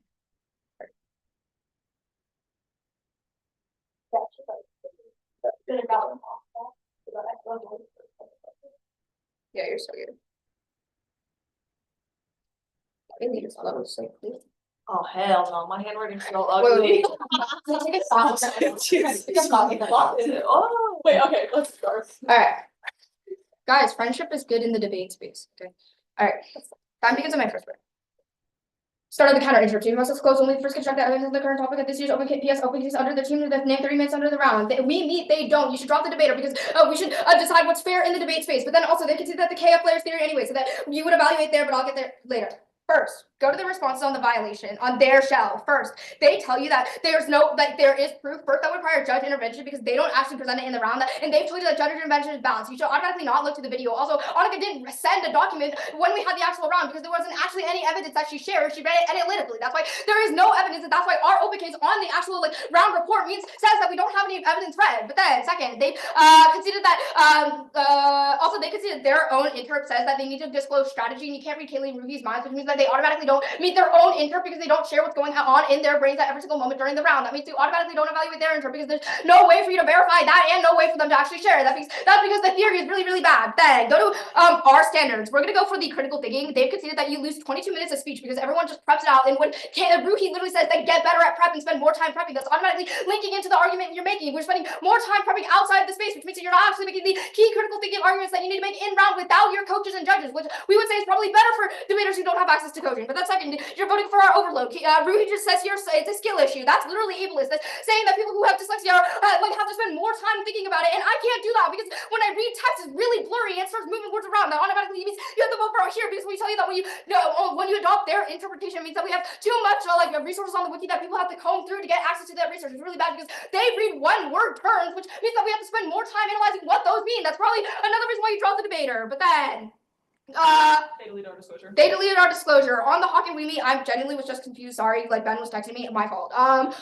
Yeah, you're so good. Really, just love it, so please. Oh hell no, my handwriting's so Wait, ugly. Oh, wait, okay, let's start. Alright. Guys, friendship is good in the debate space, okay? Alright, time begins on my first word. Start of the counter intro. Team must disclose only the first constructed evidence of the current topic of this year's open PS open case under the team with name 30 minutes under the round. We meet, they don't. You should drop the debater because we should decide what's fair in the debate space. But then also they can see that the KF players theory anyway, so that you would evaluate there, but I'll get there later. First, go to the responses on the violation on their shell. First, they tell you that there is proof. First, that would require judge intervention because they don't actually present it in the round. And they've told you that judge intervention is balanced. You should automatically not look to the video. Also, Annika didn't send a document when we had the actual round because there wasn't actually any evidence that she shared. She read it analytically. That's why there is no evidence, and that's why our open case on the actual round report says that we don't have any evidence read. But then, second, they conceded that also they conceded their own interp says that they need to disclose strategy, and you can't read Kaylee and Ruby's minds, which means that they automatically don't meet their own interp because they don't share what's going on in their brains at every single moment during the round. That means you automatically don't evaluate their interp because there's no way for you to verify that and no way for them to actually share it. That's because the theory is really, really bad. Then go to our standards. We're gonna go for the critical thinking. They've conceded that you lose 22 minutes of speech because everyone just preps it out, and when Ruhi literally says they get better at prep and spend more time prepping, that's automatically linking into the argument you're making. We're spending more time prepping outside of the space, which means that you're not actually making the key critical thinking arguments that you need to make in round without your coaches and judges, which we would say is probably better for debaters who don't have access to coaching. But that's second, you're voting for our overload. Ruhi just says here it's a skill issue. That's literally ableist. That's saying that people who have dyslexia are, have to spend more time thinking about it, and I can't do that because when I read text, it's really blurry and it starts moving words around. That automatically means you have to vote for here because we tell you that when you adopt their interpretation, it means that we have too much resources on the wiki that people have to comb through to get access to that research. It's really bad because they read one word terms, which means that we have to spend more time analyzing what those mean. That's probably another reason why you dropped the debater. But then They deleted our disclosure. they deleted our disclosure on the Hawk and Wee. I genuinely was just confused. Sorry, Ben was texting me. My fault. On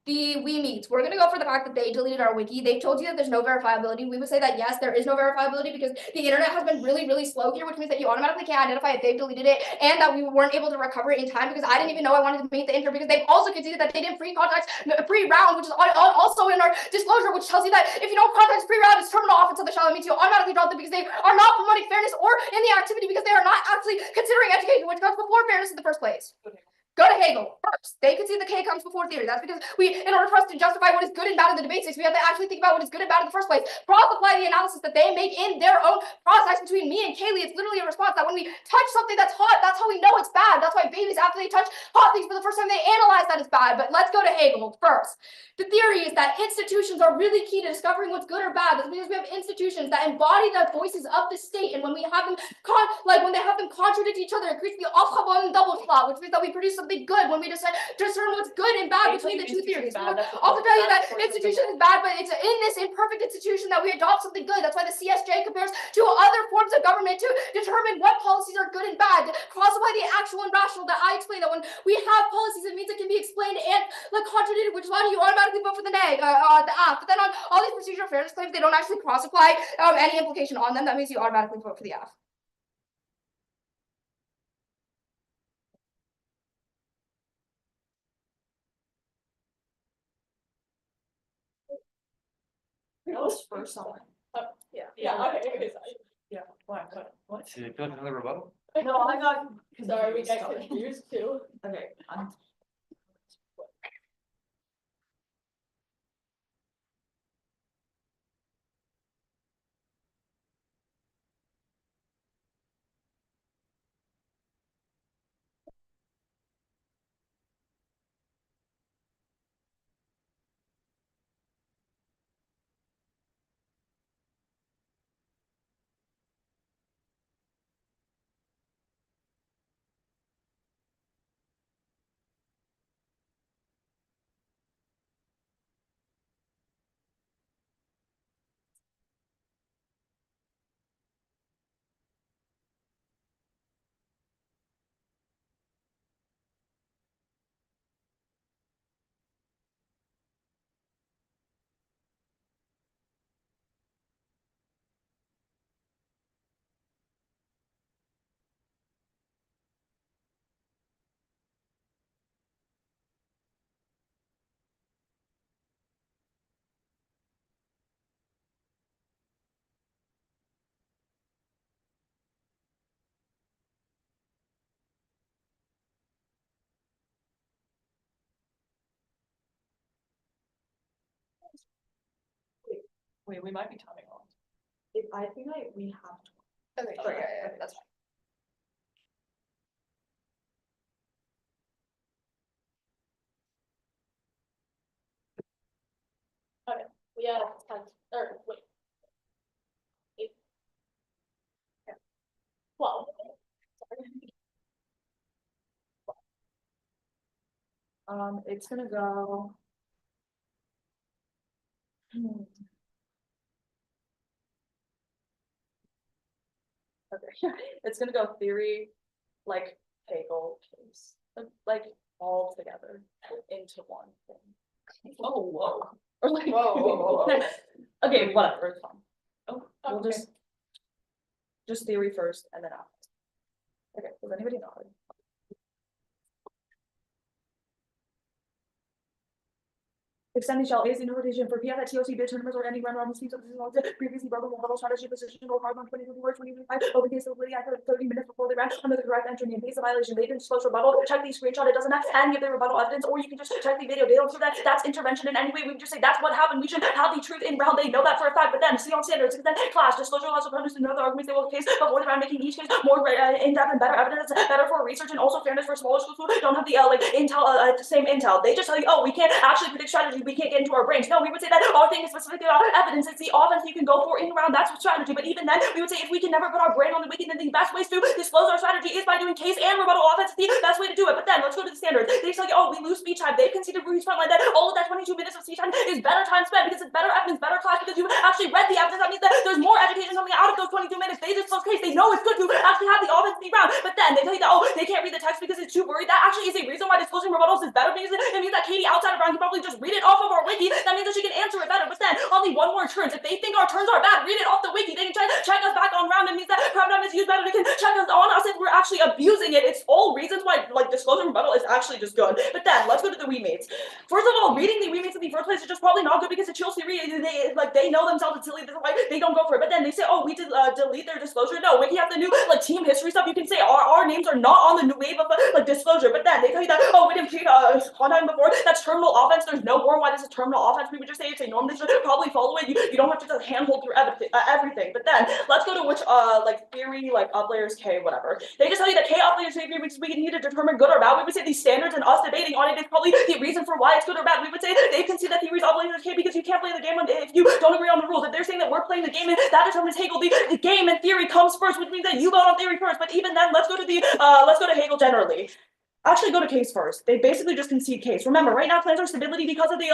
the we meets, we're gonna go for the fact that they deleted our wiki. They've told you that there's no verifiability. We would say that yes, there is no verifiability because the internet has been really, really slow here, which means that you automatically can't identify if they've deleted it, and that we weren't able to recover it in time because I didn't even know I wanted to meet the intern because they've also conceded that they didn't pre-contact pre-round, which is also in our disclosure, which tells you that if you don't contact pre-round, it's terminal off until the shall, it means you automatically drop them because they are not promoting fairness or in the activity because they are not actually considering education, which comes before fairness in the first place. Go to Hegel first. They concede the K comes before theory. That's because in order for us to justify what is good and bad in the debate space, we have to actually think about what is good and bad in the first place. Cross apply the analysis that they make in their own process between me and Kaylee. It's literally a response that when we touch something that's hot, that's how we know it's bad. That's why babies, after they touch hot things for the first time, they analyze that it's bad. But let's go to Hegel first. The theory is that institutions are really key to discovering what's good or bad. That's because we have institutions that embody the voices of the state, and when we have them when they have them contradict each other, it creates the Aufgaben double plot, which means that we produce something good when we discern what's good and bad between the two theories. Also tell you that institution is bad, but it's in this imperfect institution that we adopt something good. That's why the CSJ compares to other forms of government to determine what policies are good and bad. Classify the actual and rational that I explained that when we have policies, it means it can be explained and contradicted, which is why you automatically vote for the neg, the F. But then on all these procedural fairness claims, they don't actually cross-apply any implication on them. That means you automatically vote for the F. That was first someone. Yeah. Okay. Yeah, what? Did you feel like another rebuttal? No, I got. Sorry, we got confused too. Okay. Wait, we might be timing off. I think we have. Okay, sure, yeah, that's fine. Yeah, 10, or wait. 8. Yeah. 12. Sorry. It's gonna go. Okay, it's gonna go theory, like Hegel case, like all together into one thing. Oh, whoa. Or like, Whoa. okay, whatever, it's fine. Oh, We'll okay. just theory first and then after. Okay, does anybody know? Extending shall is the interpretation for P at TOC bid tournaments or any run robin schemes of previously broken rebuttal strategy position or hard on 2024, 2025, open case ability after 30 minutes before they ran under the correct entry name. Case of violation, they didn't disclose rebuttal, check the screenshot, it doesn't have any of the rebuttal evidence, or you can just check the video. They don't see that that's intervention in any way. We would just say that's what happened. We should have the truth in round. They know that for a fact, but then see on standards, then clash, disclosure laws opponents to know the arguments they will case before the round, making each case more in-depth and better evidence, better for research, and also fairness for smaller schools who don't have the like intel, the same intel. They just tell you, oh, we can't actually predict strategy, we can't get into our brains. No, we would say that our thing is specifically about evidence. It's the offense you can go for in round. That's what strategy. But even then, we would say if we can never put our brain on the wiki, then the best ways to disclose our strategy is by doing case and rebuttal offense. It's the best way to do it. But then let's go to the standards. They tell you, oh, we lose speech time. They've conceded Ruhi's front line that all of that 22 minutes of speech time is better time spent because it's better evidence, better class because you actually read the evidence. That means that there's more education coming out of those 22 minutes. They disclose case. They know it's good to actually have the offense in the round. But then they tell you that, oh, they can't read the text because it's too worried. That actually is a reason why disclosing rebuttals is better because it means that Katie outside of round can probably just read it off of our wiki. That means that she can answer it better. But then only one more turns. If they think our turns are bad, read it off the wiki. They can check us back on round. It means that crowd time is used better. They can check us on us if we're actually abusing it. It's all reasons why like disclosure rebuttal is actually just good. But then let's go to the remates. First of all, reading the remates in the first place is just probably not good because the Chelsea they know themselves it's silly. This is why they don't go for it. But then they say, oh, we did delete their disclosure. No, wiki has the new like team history stuff. You can say our names are not on the new wave of like disclosure. But then they tell you that, oh, we didn't treat content before. That's terminal offense. There's no more why this is terminal offense. We would just say it's a norm. They should probably follow it. You don't have to just handhold through everything. But then let's go to which like theory, like up layers K, whatever. They just tell you that K up layers K because we need to determine good or bad. We would say these standards and us debating on it is probably the reason for why it's good or bad. We would say they can see that theories up layers K because you can't play the game if you don't agree on the rules. If they're saying that we're playing the game, that determines Hegel. The game and theory comes first, which means that you vote on theory first. But even then, let's go to Hegel generally. Actually go to case first. They basically just concede case. Remember, right now plans are stability because of the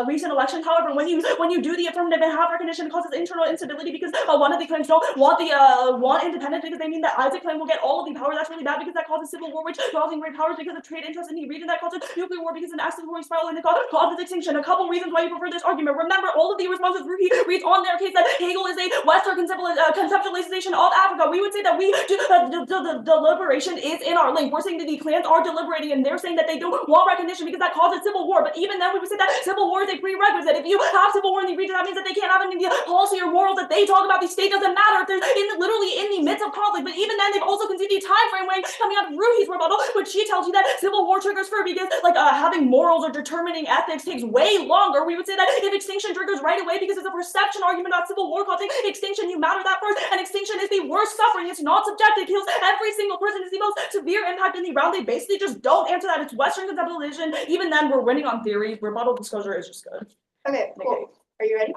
recent elections. However, when you do the affirmative and have recognition, it causes internal instability because one of the claims don't want independence because they mean that Isaac claim will get all of the power. That's really bad because that causes civil war, which causing great powers because of trade interest in the region. That causes nuclear war because an accidentally spiral and it causes extinction. A couple reasons why you prefer this argument. Remember, all of the responses Ruhi reads on their case that Hegel is a Western conceptualization of Africa. We would say that we the deliberation is in our link. We're saying that the clans are deliberating and they're saying that they don't want recognition because that causes civil war. But even then, we would say that civil war is a prerequisite. If you have civil war in the region, that means that they can't have any policy or morals that they talk about. The state doesn't matter if they're literally in the midst of conflict. But even then, they've also conceded the time frame way coming out of Ruhi's rebuttal, which she tells you that civil war triggers first because having morals or determining ethics takes way longer. We would say that if extinction triggers right away because it's a perception argument about civil war causing extinction, you matter that first. And extinction is the worst suffering. It's not subjective. It kills every single person. It's the most severe impact in the round. They basically just don't answer that. It's Western conceptualization. Even then, we're winning on theory. Rebuttal disclosure is just good. Okay, cool. Are you ready?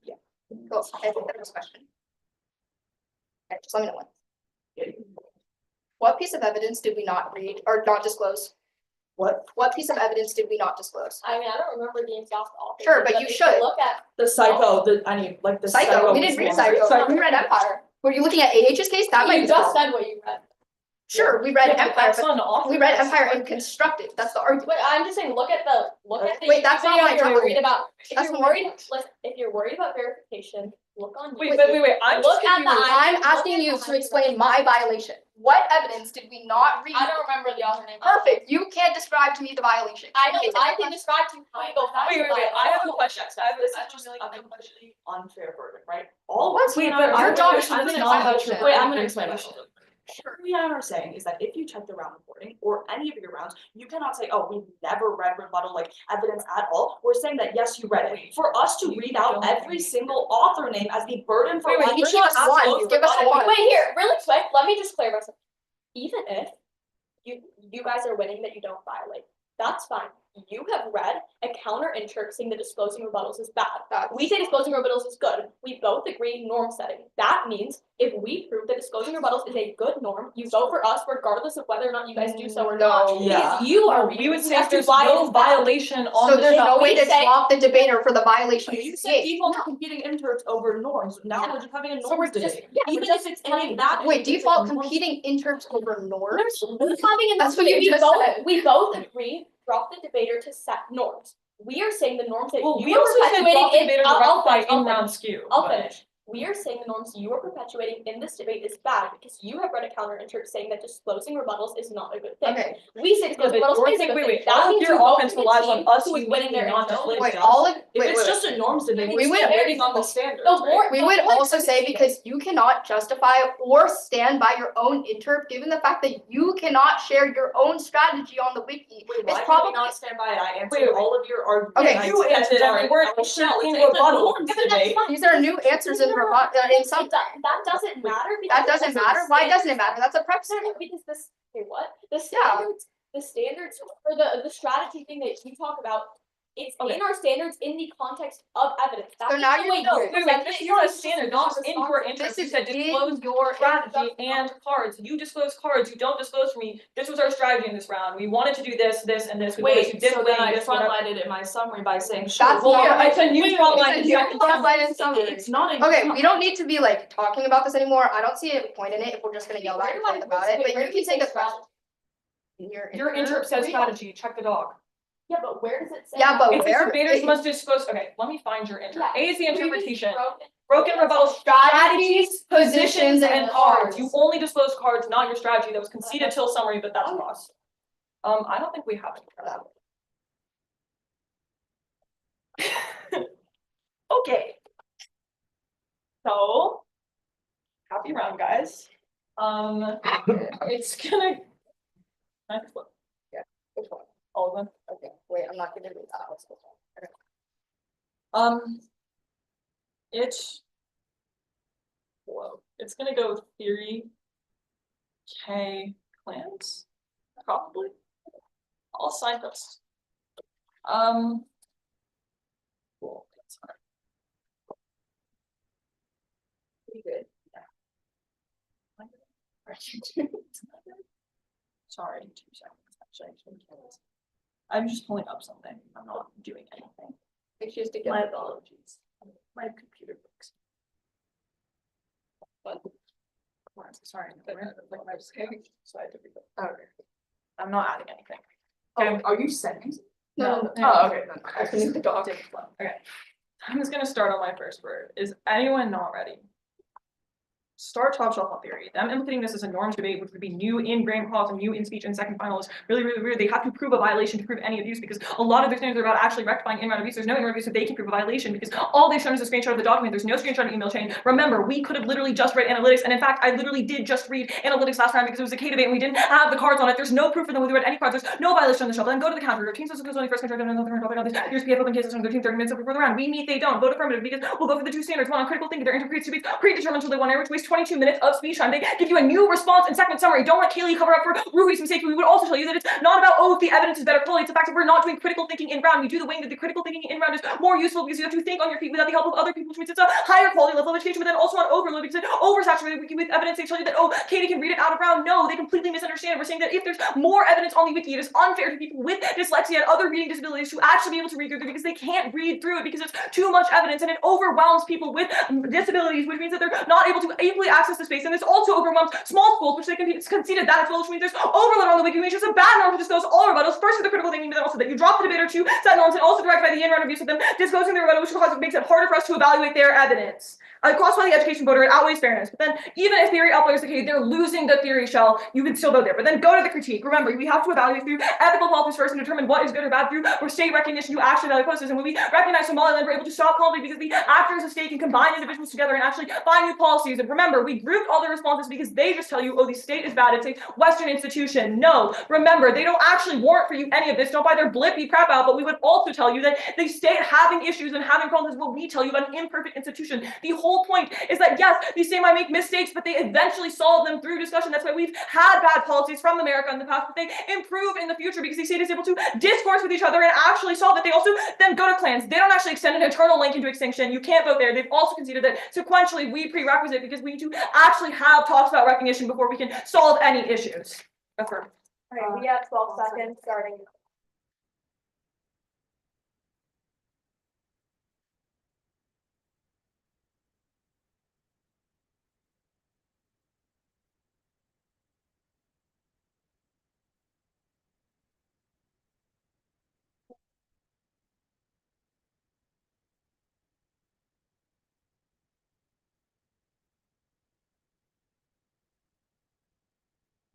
Yeah. Cool. I think that was a question. Okay, just let me know when. What piece of evidence did we not read or not disclose? What piece of evidence did we not disclose? I mean, I don't remember the exact author. Sure, but you should. Look at The psycho, the Psycho. We didn't read Psycho. We read Empire. Were you looking at AH's case? That might you be just wrong. said what you read. Sure, we read Yeah, Empire, that's but not an author. we read Empire and Constructive. That's the argument. Wait, I'm just saying, look at the Wait, that's not video my you're topic. worried about. If That's you're not my worried, topic. listen, if you're worried about verification, look on Wait, YouTube. wait. I'm Look just at the confused. I'm Look asking at you the to explain my violation. What evidence did we not read? I don't remember the author name. Perfect. You can't describe to me the violation. I know, I can describe to you how you go past Wait, the I have a question. This is just a completely unfair burden, right? All What? we Your are job is to I'm explain gonna my explain. violation. Wait, I'm gonna explain Sure. myself. What we are saying is that if you check the round reporting or any of your rounds, you cannot say, oh, we've never read rebuttal like evidence at all. We're saying that yes, you read it. For us to read out every single author name as the burden for Wait, why each we're give us not one. supposed to Give us rebuttal. one. Wait, here, really quick, let me just clarify something. Even if you guys are winning that you don't violate, that's fine. you have read a counter interp saying that disclosing rebuttals is bad. That's- We say disclosing rebuttals is good. We both agree norm setting. That means if we prove that disclosing rebuttals is a good norm, you vote for us regardless of whether or not you guys do so or not. No. Yeah. Because you are. We would say as if to there's why no it's bad. violation on So the there's show. no way We to say- swap the debater for the violation. You You said say. default to competing interps over norms. Now we're just having a So norms we're just, debate. yeah, Even we're if just it's any that. Wait, default competing interps over norms? We're having a That's what you we just both, said. We both agree, drop the debater to set norms. We are saying the norms that Well, you we are also said perpetuating drop the in, debater to I'll rectify finish, I'll in-round finish. skew. I'll but- finish. We are saying the norms you are perpetuating in this debate is bad because you have read a counter interp saying that disclosing rebuttals is not a good thing. Okay, We say Yeah, disclosing but rebuttals you're is a saying, good wait, thing. wait, That all of means your you vote offense for the relies on team us who is winning their not own. just wait, all of, If wait, it's wait, just a norms debate, We we're would- still voting on the standards, The right? more- we would also say because you cannot justify or stand by your own interp, given the fact that you cannot share your own strategy on the wiki. Wait, It's why probably- can we not stand by it? I answered Wait, wait. all of your arguments. Okay, I you said answered that every our- word. our You shouldn't shall be is in a rebuttal norms Yeah, but that's debate. fine. These are new answers in some. That doesn't matter because. That doesn't matter. Why doesn't it matter? That's a precedent. Because this, wait, what? The Yeah. standards for the strategy thing that you talk about, it's Okay. in our standards in the context of evidence. That's So now the you're- way no, you Wait, wait, present this it. is not a It's just standard, not this is in your interest, This you is said disclose in your strategy and cards, you disclose cards, you don't disclose for me, this was our strategy in this round, we wanted to do this, this, and this, we wanted to do Wait, this so way, then I this, whatever. frontlighted it in my summary by saying, sure. That's Well, not- it's a new Wait, frontline, it's a you new have to frontline in summary. It's not a. Okay, we don't need to be like talking about this anymore. I don't see a point in it if we're just gonna yell back and forth about it, but you can take a question. Your interp says strategy, check the dog. Yeah, but where does it say? Yeah, that? but It says where- debaters must disclose, okay, let me find your interp. Yeah. A is the interpretation, Broken. broken rebuttal Strategies, positions, and cards. cards. You only disclose cards, not your strategy, that was conceded till summary, but that's lost. I don't think we have any for that. Okay. So. Happy round, guys. It's gonna. Next one, Which one? all of them. Okay, wait, I'm not gonna do that. Let's go. Okay. It's gonna go theory. K clans, probably. I'll signpost. Cool. That's hard. Pretty good. Sorry, 2 seconds, actually. I'm just pulling up something. I'm not doing anything. Make sure to get. My apologies. My computer breaks. What? Sorry, like my screen, so I had to read it. Okay. I'm not adding anything. Oh, are you setting? No. Oh, okay. No, I can use the dog. Take it slow. Okay. I'm just gonna start on my first word. Is anyone not ready? Start top shelf on theory. Them implicating this as a norms debate, which would be new in grand cross and new in speech and second final is really, really weird. They have to prove a violation to prove any abuse because a lot of their standards are about actually rectifying in-round abuse. There's no in-round abuse, so they can prove a violation because all they've shown is a screenshot of the document. There's no screenshot of email chain. Remember, we could have literally just read analytics, and in fact, I literally did just read analytics last round because it was a K debate and we didn't have the cards on it. There's no proof for them. We read any cards. There's no violation on the shelf. Then go to the counter. Your team says it goes only first contract and another topic on this. Here's PF open cases from 13 30 minutes before the round. We meet, they don't. Vote affirmative because we'll go for the 2 standards. One on critical thinking. Their interpretes to be predetermined until they 1 error, which wastes 22 minutes of speech time. They give you a new response and second summary. Don't let Kaylee cover up for Ruhi's mistake. We would also tell you that it's not about, oh, if the evidence is better quality. It's the fact that we're not doing critical thinking in round. We do the way that the critical thinking in round is more useful because you have to think on your feet without the help of other people, which means it's a higher quality level of education, but then also on overload because it's oversaturated with evidence. They tell you that, oh, Katie can read it out of round. No, they completely misunderstand. We're saying that if there's more evidence on the wiki, it is unfair to people with dyslexia and other reading disabilities to actually be able to read through it because they can't read through it because it's too much evidence and it overwhelms people with disabilities, which means that they're not able to easily access the space. And this also overwhelms small schools, which they conceded that as well, which means there's overload on the wiki, which is a bad norm to disclose all rebuttals. First for the critical thinking, but then also that you drop the debater to set norms and also direct by the in-round abuse of them disclosing the rebuttal, which makes it harder for us to evaluate their evidence. Cross-quality education voter, it outweighs fairness. But then even if theory outliers the case, they're losing the theory shell, you can still vote there. But then go to the critique. Remember, we have to evaluate through ethical politics first and determine what is good or bad through or state recognition. You actually value posters. And when we recognize Somaliland, we're able to stop conflict because the actors of state can combine individuals together and actually find new policies. And remember, we grouped all the responses because they just tell you, oh, the state is bad. It's a Western institution. No, remember, they don't actually warrant for you any of this. Don't buy their blippy crap out. But we would also tell you that the state having issues and having problems is what we tell you about an imperfect institution. The whole whole point is that, yes, these same might make mistakes, but they eventually solve them through discussion. That's why we've had bad policies from America in the past, but they improve in the future because the state is able to discourse with each other and actually solve it. They also then go to clans. They don't actually extend an eternal link into extinction. You can't vote there. They've also conceded that sequentially we prerequisite because we need to actually have talks about recognition before we can solve any issues. Affirm. Okay, we have 12 seconds starting.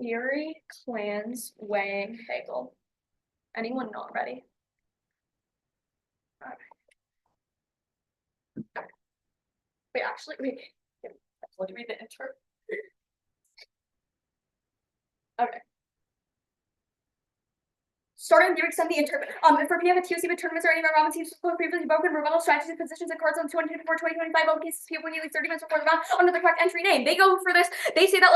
Theory, clans, weighing, Hegel. Anyone not ready? Wait, actually, wait. Let me read the intro. Okay. Starting to extend the interpret. For PDF TOC tournaments or any of our rounds, teams previously broken rebuttal strategies, positions, and cards on 2024-2025 open cases. People need 30 minutes before the round under the correct entry name. They go for this. They say that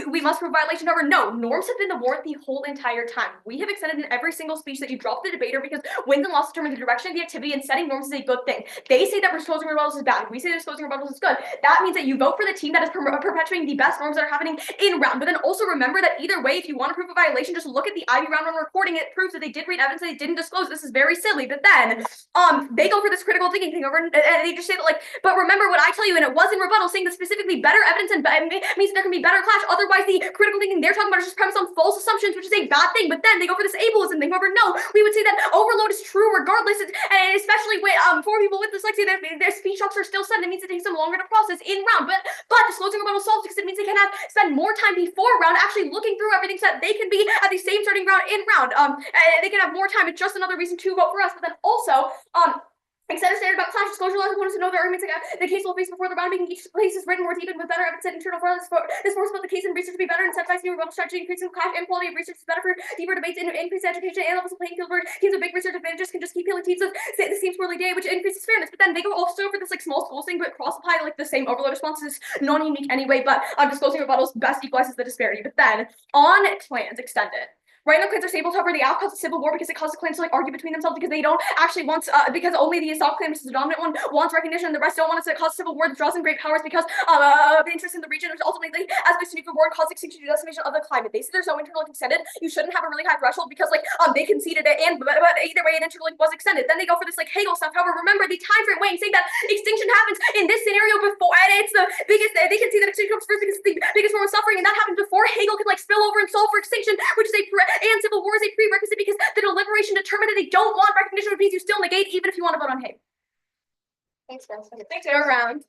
we must prove violation over. No, norms have been the warrant the whole entire time. We have extended in every single speech that you drop the debater because wins and losses determine the direction of the activity, and setting norms is a good thing. They say that disclosing rebuttals is bad. We say that disclosing rebuttals is good. That means that you vote for the team that is perpetuating the best norms that are happening in round. But then also remember that either way, if you want to prove a violation, just look at the IB round one recording. It proves that they did read evidence. They didn't disclose. This is very silly. But then they go for this critical thinking thing over and they just say that but remember what I tell you, and it was in rebuttal saying that specifically better evidence and means there can be better clash. Otherwise the critical thinking they're talking about is just premised on false assumptions, which is a bad thing. But then they go for this ableism thing. However, no, we would say that overload is true regardless, and especially with for people with dyslexia, their speech shocks are still sudden. It means it takes them longer to process in round. But disclosing rebuttal solves because it means they can spend more time before round actually looking through everything so that they can be at the same starting round in round. They can have more time. It's just another reason to vote for us. But then also, instead of standard about clash disclosure, allows opponents to know their arguments the case will face before the round, making each place is written more deep and with better evidence and internal violence. This force about the case and research to be better and incentivizes new rebuttal strategy, increasing clash and quality of research is better for deeper debates and increased education and levels of playing field where teams with big research advantages can just keep healing teams of the same poorly day, which increases fairness. But then they go also for this small schools thing, but cross apply the same overload response is non-unique anyway. But disclosing rebuttals best equalizes the disparity. But then on clans extended. Right now, clans are stable. However, the outcomes of civil war because it causes clans to argue between themselves because they don't actually want because only the Assault clan, which is the dominant one, wants recognition, and the rest don't want it to cause civil war that draws in great powers because of the interest in the region, which ultimately, as the nuclear war, cause extinction to decimation of the climate. They say there's no internal link extended. You shouldn't have a really high threshold because they conceded it, and but either way, an internal link was extended. Then they go for this Hegel stuff. However, remember the time frame weighing saying that extinction happens in this scenario before, and it's the biggest. They can see that extinction comes first because it's the biggest form of suffering, and that happens before Hegel can spill over and solve for extinction, which is and civil war is a prerequisite because the deliberation determined that they don't want recognition, which means you still negate even if you want to vote on Hegel. Thanks, guys. Thanks, Go around.